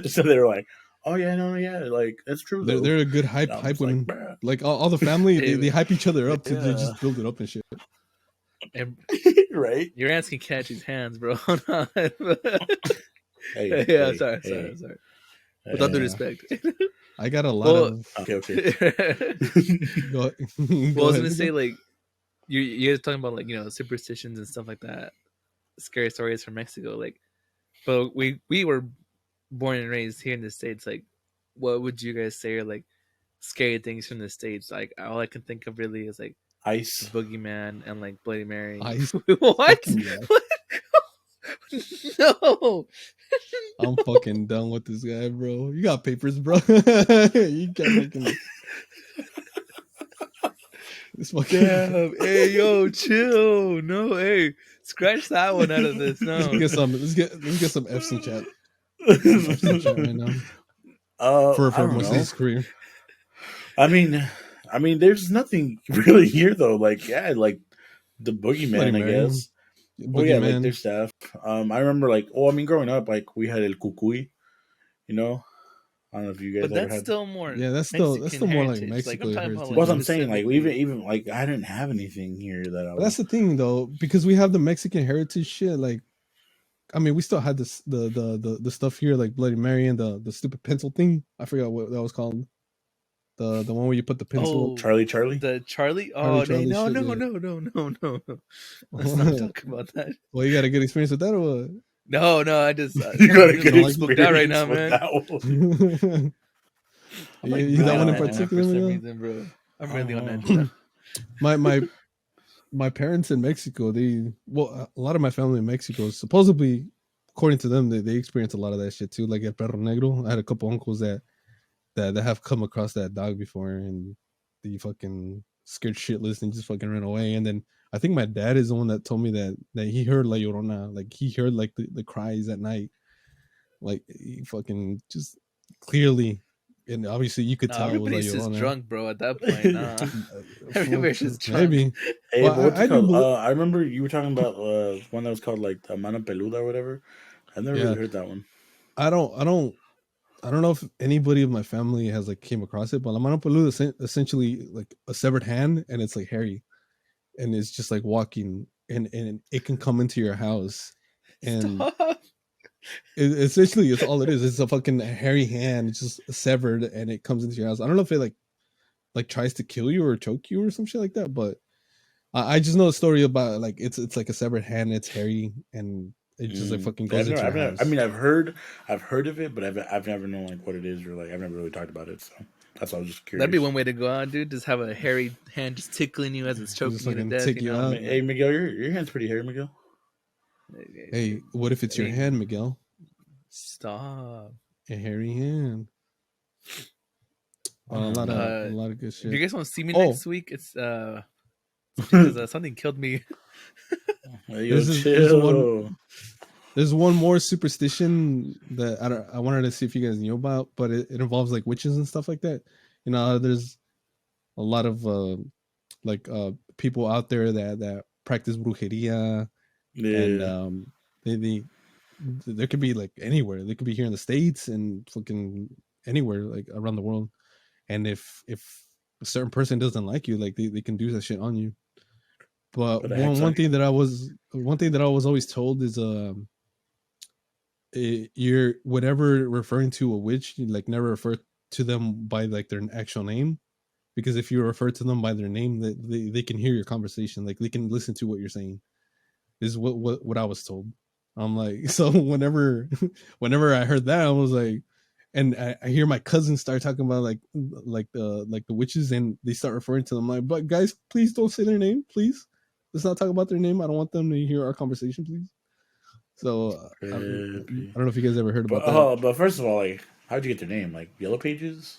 So they were like, "Oh yeah, no, yeah, like that's true though." They're a good And hype I'm just like, women. "Bruh." Like all the family, hey, they hype each other up to Yeah, just build it up and shit. and right. your aunts can catch his hands, bro. Hey, Yeah, hey, sorry. hey. With all due Yeah, respect. I got a lot Well, of. Okay. Go, well, I go was ahead, gonna say Miguel. like you guys talking about like superstitions and stuff like that, scary stories from Mexico. Like, but we were born and raised here in the States. Like, what would you guys say are like scary things from the States? Like, all I can think of really is like the Ice. boogeyman and like Bloody Mary. Ice. What? Yeah, What? No. I'm fucking done with this guy, bro. You got papers, bro. You can't fucking this fucking. Damn. Hey, yo, chill. No, hey, scratch that one out of this. Let's No. get some. Let's get some F's in chat. Some F's in chat right now I for don't know. Moises' career. I mean, there's nothing really here though. Like, yeah, like the Bloody boogeyman, I Mary, guess. Oh yeah, like Boogeyman. their stuff. I remember like, I mean, growing up, like we had el cucuy. You know, I don't know if you guys But ever that's had. still more Yeah, that's Mexican still more like heritage. Like I'm Mexico talking about heritage. like Well, Yeah. I'm saying like specifically. even like I didn't have anything here that I But that's was. the thing though, because we have the Mexican heritage shit. Like, I mean, we still had this the stuff here, like Bloody Mary and the stupid pencil thing. I forgot what that was called. The one where you put the pencil. Oh, Charlie. the Charlie. Charlie Oh, Charlie no, shit. no, Yeah. no, no, no, no, no. Let's not talk about that. Well, you got a good experience with that, or No, no. I just You got a I'm you good really don't like it? spooked out right experience now, with man. that one. I'm like That really one on in edge now for particular, some Miguel? reason, bro. I'm I really don't on know. edge now. my my parents in Mexico, a lot of my family in Mexico, supposedly, according to them, they experience a lot of that shit too. Like El Perro Negro, I had a couple uncles that have come across that dog before, and the fucking scared shitless and just fucking ran away. And then I think my dad is the one that told me that he heard La Llorona, like he heard like the cries at night, like he fucking just clearly, and obviously you could No, tell it was La everybody's just Llorona. drunk, bro. At that point, nah. Everybody's just drunk. Maybe. Hey, Well, but what's I it do called? believe. I remember you were talking about one that was called like the Mano Peluda or whatever. I've never Yeah, really heard that one. I don't know if anybody of my family has like came across it, but La Mano Peluda is essentially like a severed hand, and it's like hairy, and it's just like walking, and it can come into your house, and Stop. essentially it's all it is. It's a fucking hairy hand, it's just severed, and it comes into your house. I don't know if it like tries to kill you or choke you or some shit like that, but I just know a story about like it's like a severed hand, it's hairy, and it just like fucking Yeah, goes into your I've never, I house. mean, I've heard of it, but I've never known like what it is or like I've never really talked about it. So that's why I was just curious. That'd be one way to go out, dude. Just have a hairy hand just tickling you as it's choking Just you to fucking death. tick You you know. out. Hey, Miguel, your hand's pretty hairy, Miguel. Hey, what if it's your Hey, hand, Miguel? Stop. A hairy hand. A lot of good If shit. you guys want to see me Oh. next week, it's because something killed me. Hey, yo, There's one more superstition that I wanted to see if you guys knew about, but it involves like witches and stuff like that. You know, there's a lot of people out there that practice brujeria, and they there could be like anywhere. They could be here in the States and fucking anywhere like around the world. And if a certain person doesn't like you, like they can do that shit on you. But one thing that I was always told is you're whenever referring to a witch, you like never refer to them by like their actual name, because if you refer to them by their name, they can hear your conversation, like they can listen to what you're saying. Is what I was told. I'm like, so whenever I heard that, I was like, and I hear my cousins start talking about like the witches, and they start referring to them. I'm like, but guys, please don't say their name, please. Let's not talk about their name. I don't want them to hear our conversation, please. So I don't know if you guys ever heard about that. But first of all, like, how'd you get their name? Like Yellow Pages?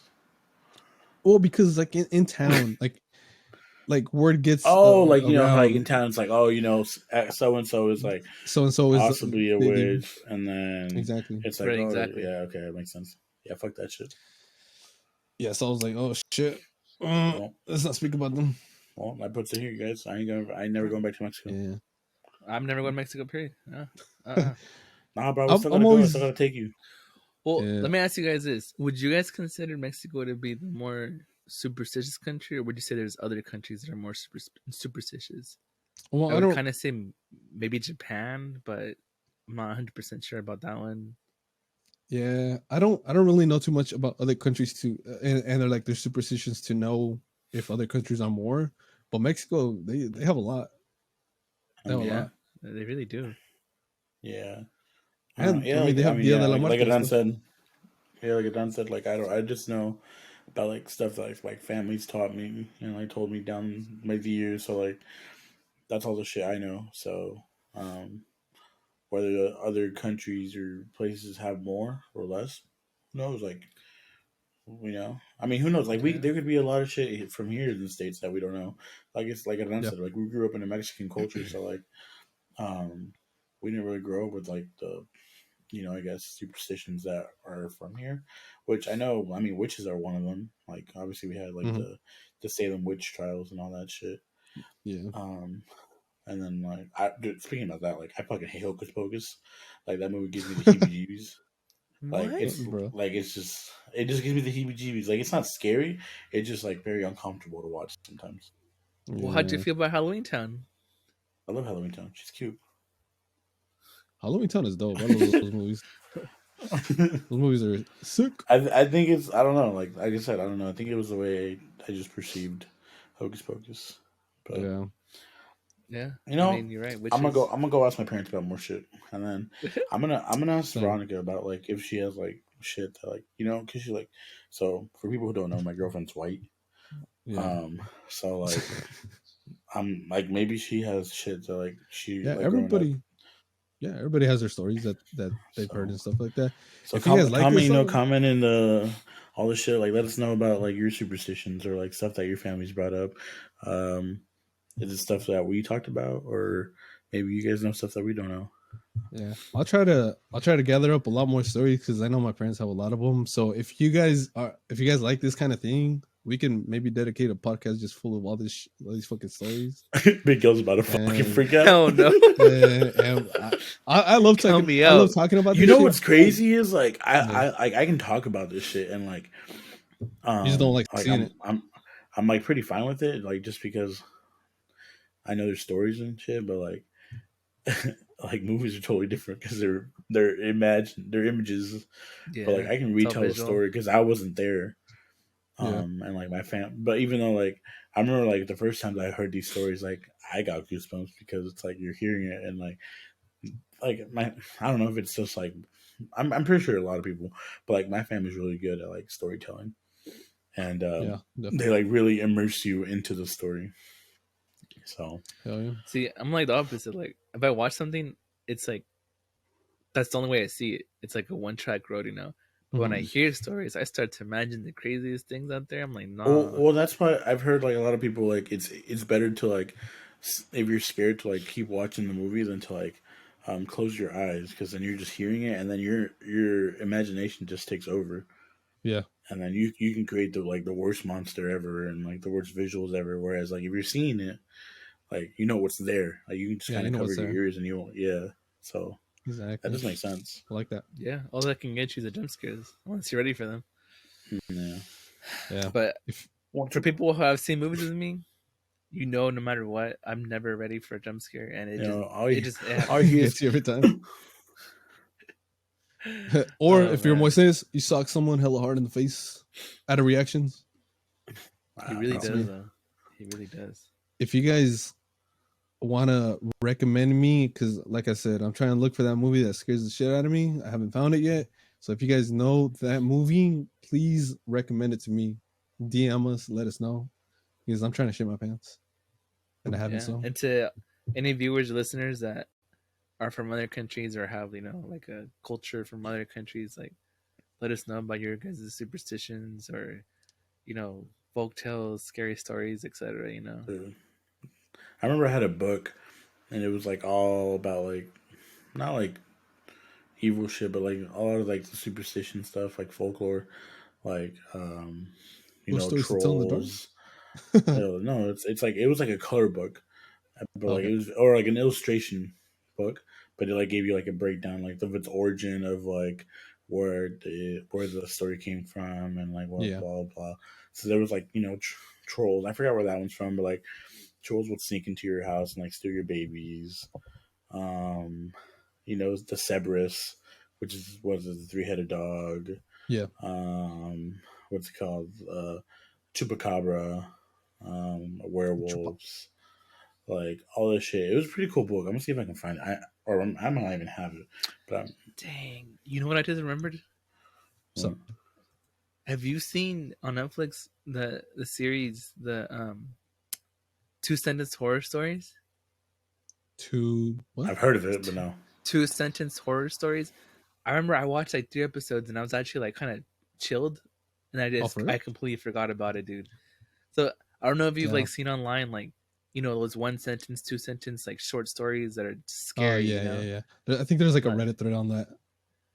Well, because like in town, like word gets like you know, like around. in town, it's like, oh, you know, so and so is like So is possibly a they, witch, and then exactly. it's like, Right, oh, exactly. yeah, okay, that makes sense. Yeah, fuck that shit. Yeah, so I was like, oh shit, let's not speak about them. Well, I put it here, guys. I ain't never going back to Mexico. Yeah, I'm never going to Mexico. Period. Nah, bro, we're still gonna go. I still gotta take you. Well, let me ask you guys this: would you guys consider Mexico to be the more superstitious country, or would you say there's other countries that are more superstitious? Well, I would kind of say maybe Japan, but I'm not 100% sure about that one. Yeah, I don't really know too much about other countries to and they're like their superstitions to know if other countries are more. But Mexico, they have a lot. They have a lot. They really do. Yeah. And I mean, they have Dia de la Muerte. Like Adan said. Yeah, like Adan said, like I just know about like stuff that like families taught me and like told me down my years. So like that's all the shit I know. So whether other countries or places have more or less, who knows? Like, you know, I mean, who knows? Like there could be a lot of shit from here in the States that we don't know. Like it's like Adan said, like we grew up in a Mexican culture, so like we didn't really grow up with like the, you know, I guess superstitions that are from here, which I know. I mean, witches are one of them. Like obviously we had like the Salem witch trials and all that shit. Yeah. And then like dude, speaking about that, like I fucking hate Hocus Pocus. Like that movie gives me the heebie-jeebies. Like it just gives me the heebie-jeebies. Like it's not scary. It's just like very uncomfortable to watch sometimes. Well, how'd you feel about Halloween Town? I love Halloween Town. She's cute. Halloween Town is dope. I love those movies. Those movies are sick. I think it's, I don't know. Like I said, I don't know. I think it was the way I just perceived Hocus Pocus. But yeah, you know, I mean, you're right. I'm gonna go ask my parents about more shit, and then I'm gonna ask Veronica about like if she has like shit that like, you know, because she like, so for people who don't know, my girlfriend's white. Yeah. So like I'm like, maybe she has shit that like she like everybody. Yeah, everybody has their stories that they've heard and stuff like that. So if you guys like comment in the all this shit. Like, let us know about like your superstitions or like stuff that your family's brought up. Um, is it stuff that we talked about, or maybe you guys know stuff that we don't know? Yeah, I'll try to gather up a lot more stories because I know my parents have a lot of them. So if you guys like this kind of thing, we can maybe dedicate a podcast just full of all these fucking stories. Big Gil's about to fucking And freak out. Hell no. and I love Count talking. me I love out. talking about You this know shit. what's crazy is like Yeah. I can talk about this shit and You just don't like like seeing it. I'm like pretty fine with it, like just because I know there's stories and shit, but like like movies are totally different because they're images, but like Yeah, I can it's all retell the visual. story because I wasn't there. Yeah, And like my but even though like I remember like the first time that I heard these stories, like I got goosebumps because it's like you're hearing it and like my I don't know if it's just like I'm pretty sure a lot of people, but like my family's really good at like storytelling, and yeah, they definitely. like really immerse you into the story. So Hell yeah. See, I'm like the opposite. Like, if I watch something, it's like that's the only way I see it. It's like a one track road, you know. But when I Mhm. hear stories, I start to imagine the craziest things out there. I'm like, well, nah. well, that's why I've heard like a lot of people like it's better to like if you're scared to like keep watching the movie than to like close your eyes because then you're just hearing it and then your imagination just takes over Yeah, and then you can create the like the worst monster ever and like the worst visuals ever. Whereas like if you're seeing it, like you know what's there, like you can just yeah. kind You of know cover what's your there. ears and you won't. Yeah, so that Exactly. does make sense. I like that. Yeah, all that can get you is the jump scares once you're ready for them. Yeah. Yeah. But If for people who have seen movies with me, you know, no matter what, I'm never ready for a jump scare, and You know, it all you happens. hear is gets you every time. Or Oh if you're man, Moises, you sock someone hella hard in the face out of reactions. I he don't really That's know. does me. though. He really does. If you guys want to recommend me, because like I said, I'm trying to look for that movie that scares the shit out of me. I haven't found it yet. So if you guys know that movie, please recommend it to me. DM us, let us know, because I'm trying to shit my pants and I haven't. Yeah, So and to any viewers or listeners that are from other countries or have like a culture from other countries, like let us know about your guys' superstitions or folk tales, scary stories, etc. I remember I had a book and it was like all about like not like evil shit, but like a lot of like the superstition stuff, like folklore, like ghost stories to tell in the dark. trolls. No, it's like it was like a color book, but like Okay. it was or like an illustration book, but it like gave you like a breakdown like of its origin of like where the story came from and like what Yeah. blah blah. So there was like trolls. I forgot where that one's from, but like trolls would sneak into your house and like steal your babies. Um, the Cerberus, which is was the 3-headed dog. Yeah. What's it called? Chupacabra, werewolves, like all this shit. It was a pretty cool book. I'm gonna see if I can find it. I might not even have it, but Dang, you know what I just remembered? So Have you seen on Netflix the series the two sentence horror stories? to what? I've heard of it, but no. Two sentence horror stories. I remember I watched like 3 episodes and I was actually like kind of chilled, and Oh, for I real? completely forgot about it, dude. So I don't know if you've Yeah. like seen online like those one sentence, two sentence like short stories that are Oh scary, yeah, yeah, yeah. I think there's like a Like, Reddit thread on that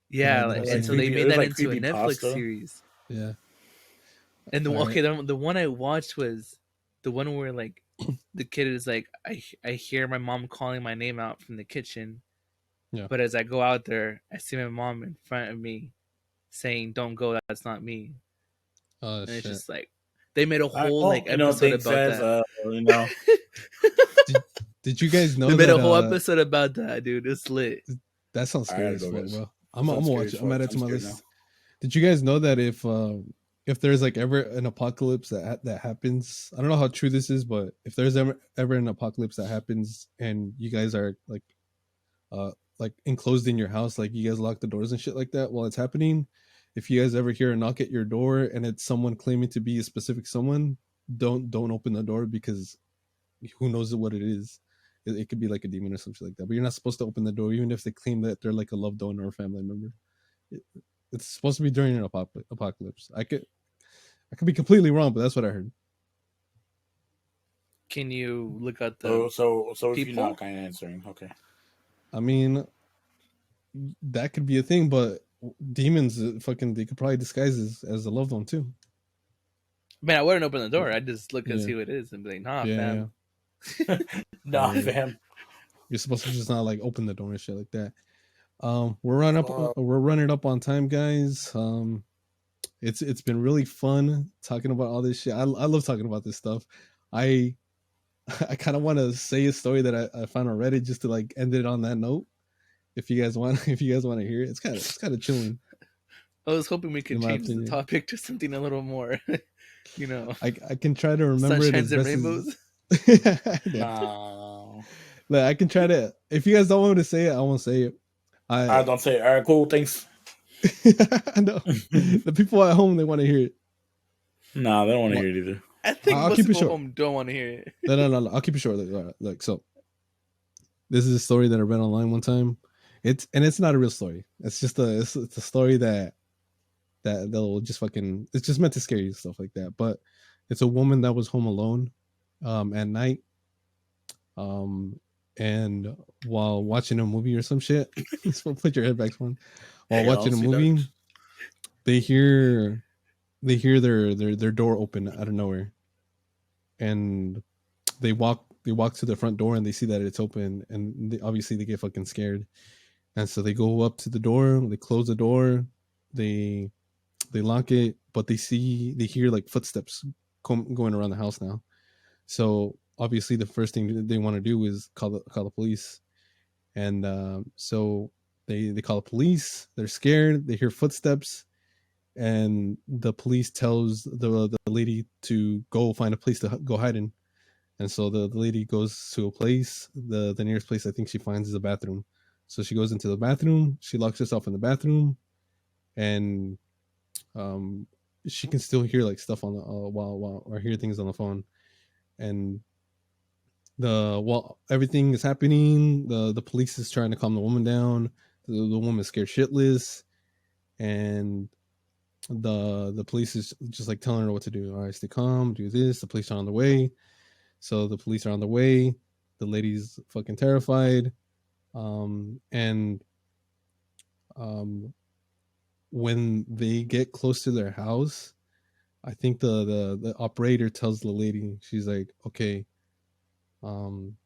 yeah, that It I've was and like so seen. they creepy. It made was that like into a creepy Netflix pasta. series. Yeah. And All right. the one I watched was the one where like the kid is like, I hear my mom calling my name out from the kitchen, Yeah. but as I go out there, I see my mom in front of me saying, "Don't go, that's not me." Oh And it's shit. just like they made a I whole well, like episode thanks about as that. you know. Did Did you guys They know made that a whole episode about that, dude. It's lit. that sounds I scary gotta as go, fuck, guys. bro? That I'm sounds gonna scary watch as it. I'm fuck. add it I'm to my scared now. list. Did you guys know that if there's like ever an apocalypse that happens, I don't know how true this is, but if there's ever an apocalypse that happens and you guys are uh like enclosed in your house, like you guys lock the doors and shit like that while it's happening, if you guys ever hear a knock at your door and it's someone claiming to be a specific someone, don't open the door because who knows what it is. It could be like a demon or something like that. But you're not supposed to open the door, even if they claim that they're like a loved one or a family member. it's supposed to be during an apocalypse. I could be completely wrong, but that's what I heard. Can you look at the? So if you're people? not kind of answering, okay. I mean, that could be a thing, but demons, they could probably disguise as a loved one too. Man, I wouldn't open the door. I'd just look and Yeah. see who it is and be like, nah, Yeah, fam. Nah, Yeah. fam. You're supposed to just not like open the door and shit like that. We're running up on time, guys. It's been really fun talking about all this shit. I love talking about this stuff. I kind of want to say a story that I found on Reddit just to like end it on that note. If you guys want to hear it, it's kind of chilling. I was hoping we could In my change the opinion. topic to something a little more, you know, I can try to remember it as sunshines and best rainbows. No. Like, I can try to. If you guys don't want me to say it, I won't say it. I don't say it. All right, cool, thanks. I know the people at home, they want to hear it. Nah, they don't want to hear it either. I think I'll most keep it people short. home don't want to hear it. No. I'll keep it short. Like so. This is a story that I read online one time. It's not a real story. It's just it's a story that they'll just fucking. It's just meant to scare you and stuff like that. But it's a woman that was home alone, at night, and while watching a movie or some shit. So put your head back on. While watching a movie, ducks. they hear their door open out of nowhere, and they walk to the front door and they see that it's open, and obviously they get fucking scared, and so they go up to the door, they close the door, they lock it, but they hear like footsteps going around the house now. So obviously the first thing they want to do is call the police, and so they call the police. They're scared. They hear footsteps, and the police tells the lady to go find a place to go hide in. And so the lady goes to a place. The nearest place I think she finds is a bathroom. So she goes into the bathroom. She locks herself in the bathroom, and she can still hear like stuff on the while or hear things on the phone. And while everything is happening, the police is trying to calm the woman down. The woman's scared shitless, and the police is just like telling her what to do. All right, stay calm, do this. The police are on the way. So the police are on the way. The lady's fucking terrified. And when they get close to their house, I think the operator tells the lady, she's like, okay, don't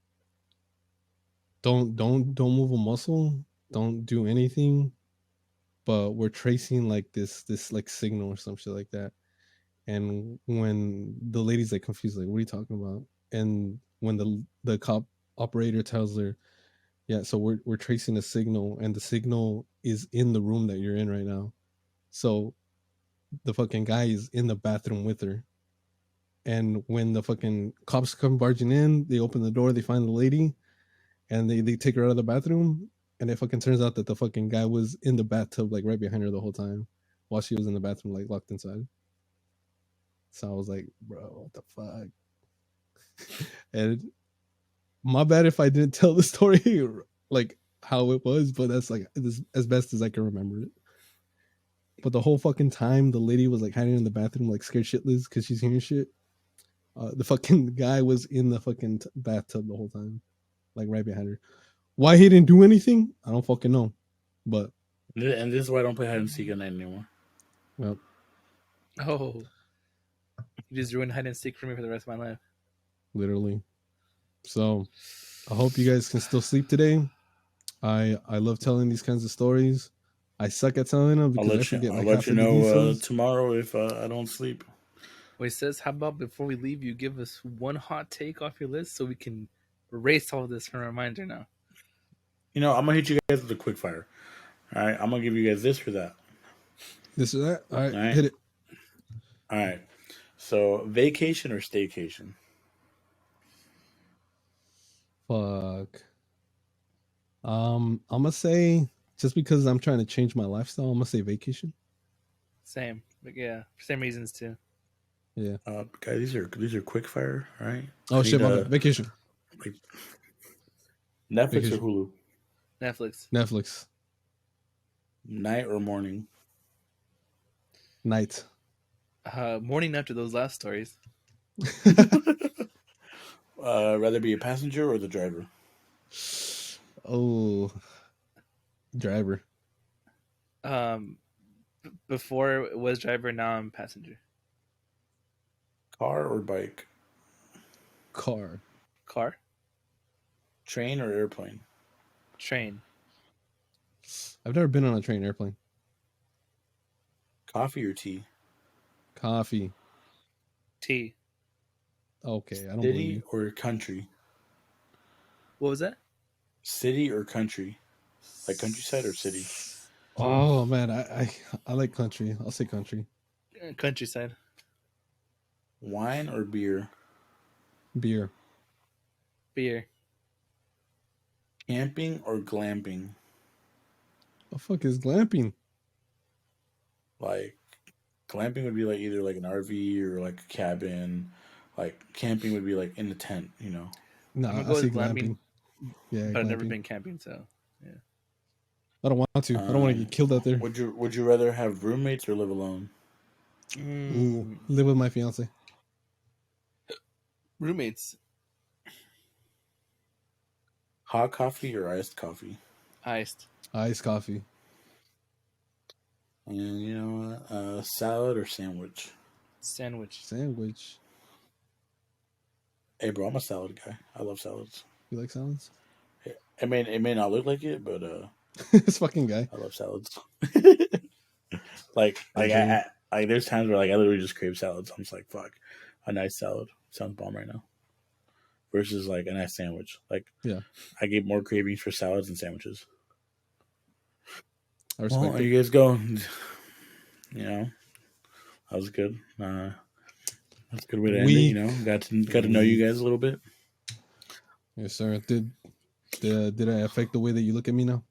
move a muscle, don't do anything, but we're tracing like this like signal or some shit like that. And when the lady's like confused, like, what are you talking about? And when the cop operator tells her, yeah, so we're tracing a signal, and the signal is in the room that you're in right now. So the fucking guy is in the bathroom with her. And when the fucking cops come barging in, they open the door, they find the lady, and they take her out of the bathroom, and it fucking turns out that the fucking guy was in the bathtub, like right behind her the whole time, while she was in the bathroom, like locked inside. So I was like, bro, what the fuck? And my bad if I didn't tell the story like how it was, but that's like as best as I can remember it. But the whole fucking time, the lady was like hiding in the bathroom, like scared shitless because she's hearing shit. The fucking guy was in the fucking bathtub the whole time, like right behind her. Why he didn't do anything, I don't fucking know. But and this is why I don't play hide and seek at night anymore. Well, Oh, you just ruined hide and seek for me for the rest of my life. Literally. So I hope you guys can still sleep today. I love telling these kinds of stories. I suck at telling them because I forget I'll like let half you of the know details. tomorrow if I don't sleep. Wait, says, how about before we leave, you give us one hot take off your list so we can erase all of this from our minds right now? You know, I'm gonna hit you guys with a quick fire. All right, I'm gonna give you guys this or that. This or that. All right, All right. hit it. All right. So, vacation or staycation? Fuck. I'm gonna say, just because I'm trying to change my lifestyle, I'm gonna say vacation. Same, but yeah, for same reasons too. Yeah. Guys, these are quick fire. All right. Oh shit, my bad. Vacation. Like Netflix Vacation. or Hulu? Netflix. Netflix. Night or morning? Night. Morning after those last stories. Rather be a passenger or the driver? Oh, driver. Before it was driver, now I'm passenger. Car or bike? Car. Car, Train or airplane? train, I've never been on a train or airplane. Coffee or tea? Coffee. tea. Okay, I don't believe City you. or country? What was that? City or country? Like countryside or city? Oh man, I like country. I'll say country. Countryside. Wine or beer? Beer. Beer. Camping or glamping? The fuck is glamping? Like glamping would be like either like an RV or like a cabin. Like camping would be like in the tent, you know. No, I'm gonna I go say with glamping, glamping. Yeah, but I've never glamping. been camping, so yeah. I don't want to. I don't want to get killed out there. Would you rather have roommates or live alone? Ooh, live with my fiance. Roommates. Hot coffee or iced coffee? Iced. Iced coffee. And you know what? Salad or sandwich? Sandwich. Sandwich. Hey, bro, I'm a salad guy. I love salads. You like salads? It may not look like it, but This fucking guy. I love salads. I feel you. Like there's times where like I literally just crave salads. I'm just like, fuck, a nice salad sounds bomb right now. Versus like a nice sandwich. Like, Yeah. I get more cravings for salads and sandwiches. I respect Well, it. you guys go. You know, that was good. That's a good way to end it. You know, got to know you guys a little bit. Yes, sir. Did I affect the way that you look at me now?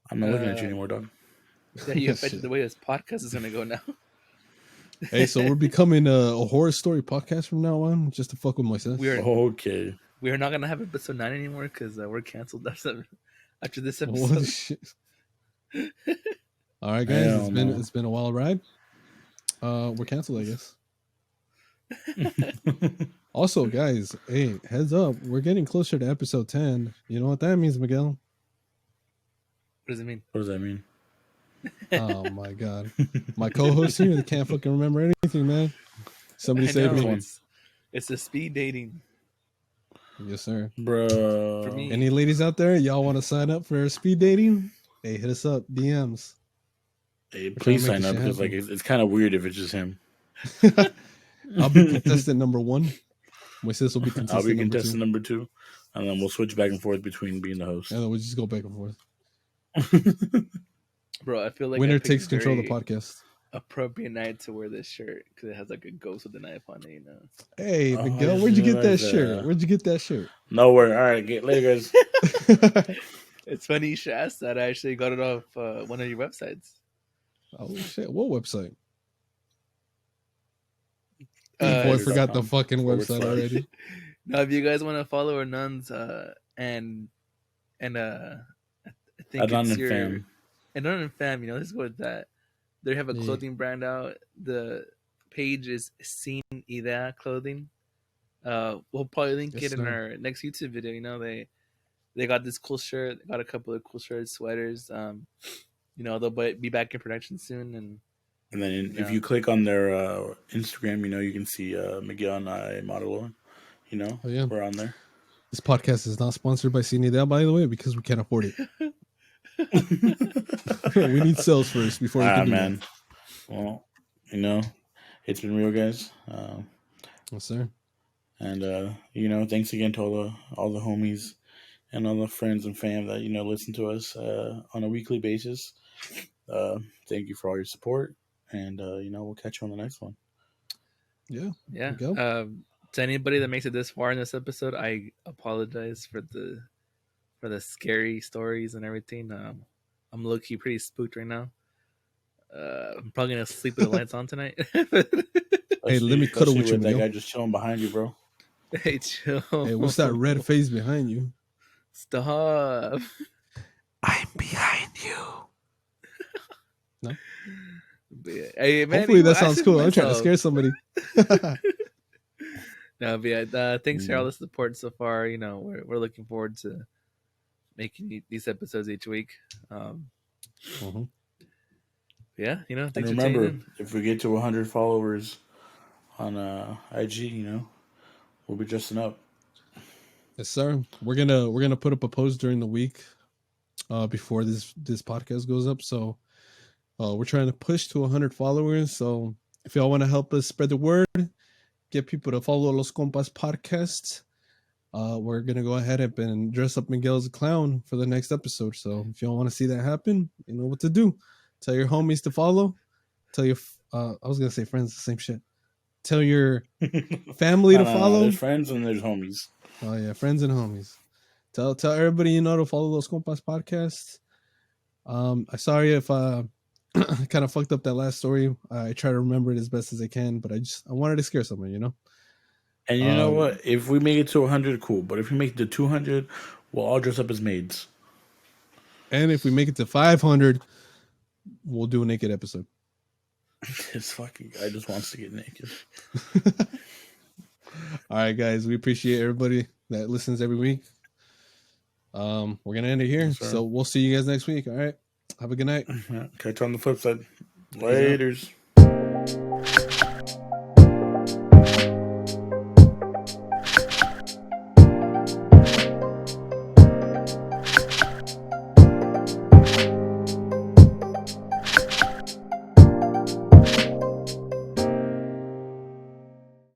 I'm not looking at you anymore, dog. Yeah, you affected the way this podcast is gonna go now. Hey, so we're becoming a horror story podcast from now on, just to fuck with myself. Okay. We are not gonna have episode 9 anymore because we're canceled after this What episode. the shit? All right, guys, it's been a wild ride. We're canceled, I guess. Also, guys, hey, heads up, we're getting closer to episode 10. You know what that means, Miguel? What does it mean? What does that mean? Oh my god, my co-host here, they can't fucking remember anything, man. Somebody save me. It's the speed dating. Yes, sir. Bro. For me. Any ladies out there, y'all want to sign up for speed dating? Hey, hit us up, DMs. Hey, please sign up because like it's kind of weird if it's just him. I'll be contestant number 1. My sis will be contestant I'll be contestant number 2. And then we'll switch back and forth between being the host. And then we'll just go back and forth. Bro, I feel like winner takes control of the podcast. Appropriate night to wear this shirt because it has like a ghost with a knife on it, you know. Hey, Miguel, where'd you get that shirt? Where'd you get that shirt? Nowhere. All right, get later, guys. It's funny you should ask that. I actually got it off one of your websites. Oh shit! What website? I forgot the fucking website already. Now, if you guys want to follow our nuns, and I think Adnan it's and your Fam. Adnan and Fam. You know, let's go with that. They have a clothing brand out. The page is Sin Idea Clothing. We'll probably link it in our next YouTube video. You know, they got this cool shirt. They got a couple of cool shirts, sweaters. You know, they'll be back in production soon. And then if you click on their Instagram, you know, you can see Miguel and I model. You know, we're on there. This podcast is not sponsored by Sin Idea, by the way, because we can't afford it. We need sales first before we can do man. That. Well, you know, it's been real, guys. Yes, sir. And you know, thanks again to all the homies and all the friends and fam that, you know, listen to us on a weekly basis. Thank you for all your support, and you know, we'll catch you on the next one. Yeah. To anybody that makes it this far in this episode, I apologize for the scary stories and everything. I'm low-key pretty spooked right now. I'm probably gonna sleep with the lights on tonight. Hey, let me cuddle with you, that guy just chilling behind you, bro. Hey, chill. Hey, what's that red face behind you? Stop. I'm behind you. No? But yeah. Hey, man, Hopefully you that I sounds said cool. I'm trying to myself. scare somebody. No, but yeah, thanks for all Mm. the support so far. You know, we're looking forward to making these episodes each week. Mhm. Yeah, you know, And thanks for tuning remember, in. if we get to 100 followers on IG, we'll be dressing up. Yes, sir. We're gonna put up a post during the week, before this podcast goes up. So, we're trying to push to 100 followers. So, if y'all want to help us spread the word, get people to follow Los Compas podcast, we're gonna go ahead and dress up Miguel as a clown for the next episode. So, if y'all want to see that happen, you know what to do. Tell your homies to follow. Tell your I was gonna say friends, the same shit. Tell your family to No. follow. There's friends and there's homies. Oh yeah, friends and homies. Tell everybody you know to follow Los Compas podcast. I sorry if I kind of fucked up that last story. I try to remember it as best as I can, but I wanted to scare someone, you know. And you know Um, what? If we make it to 100, cool. But if we make it to 200, we'll all dress up as maids. and if we make it to 500, we'll do a naked episode. This fucking guy just wants to get naked. All right, guys, we appreciate everybody that listens every week. We're gonna end it here, Yes, sir. so we'll see you guys next week. All right, have a good night. Catch you on the flip side. Peace out. Laters.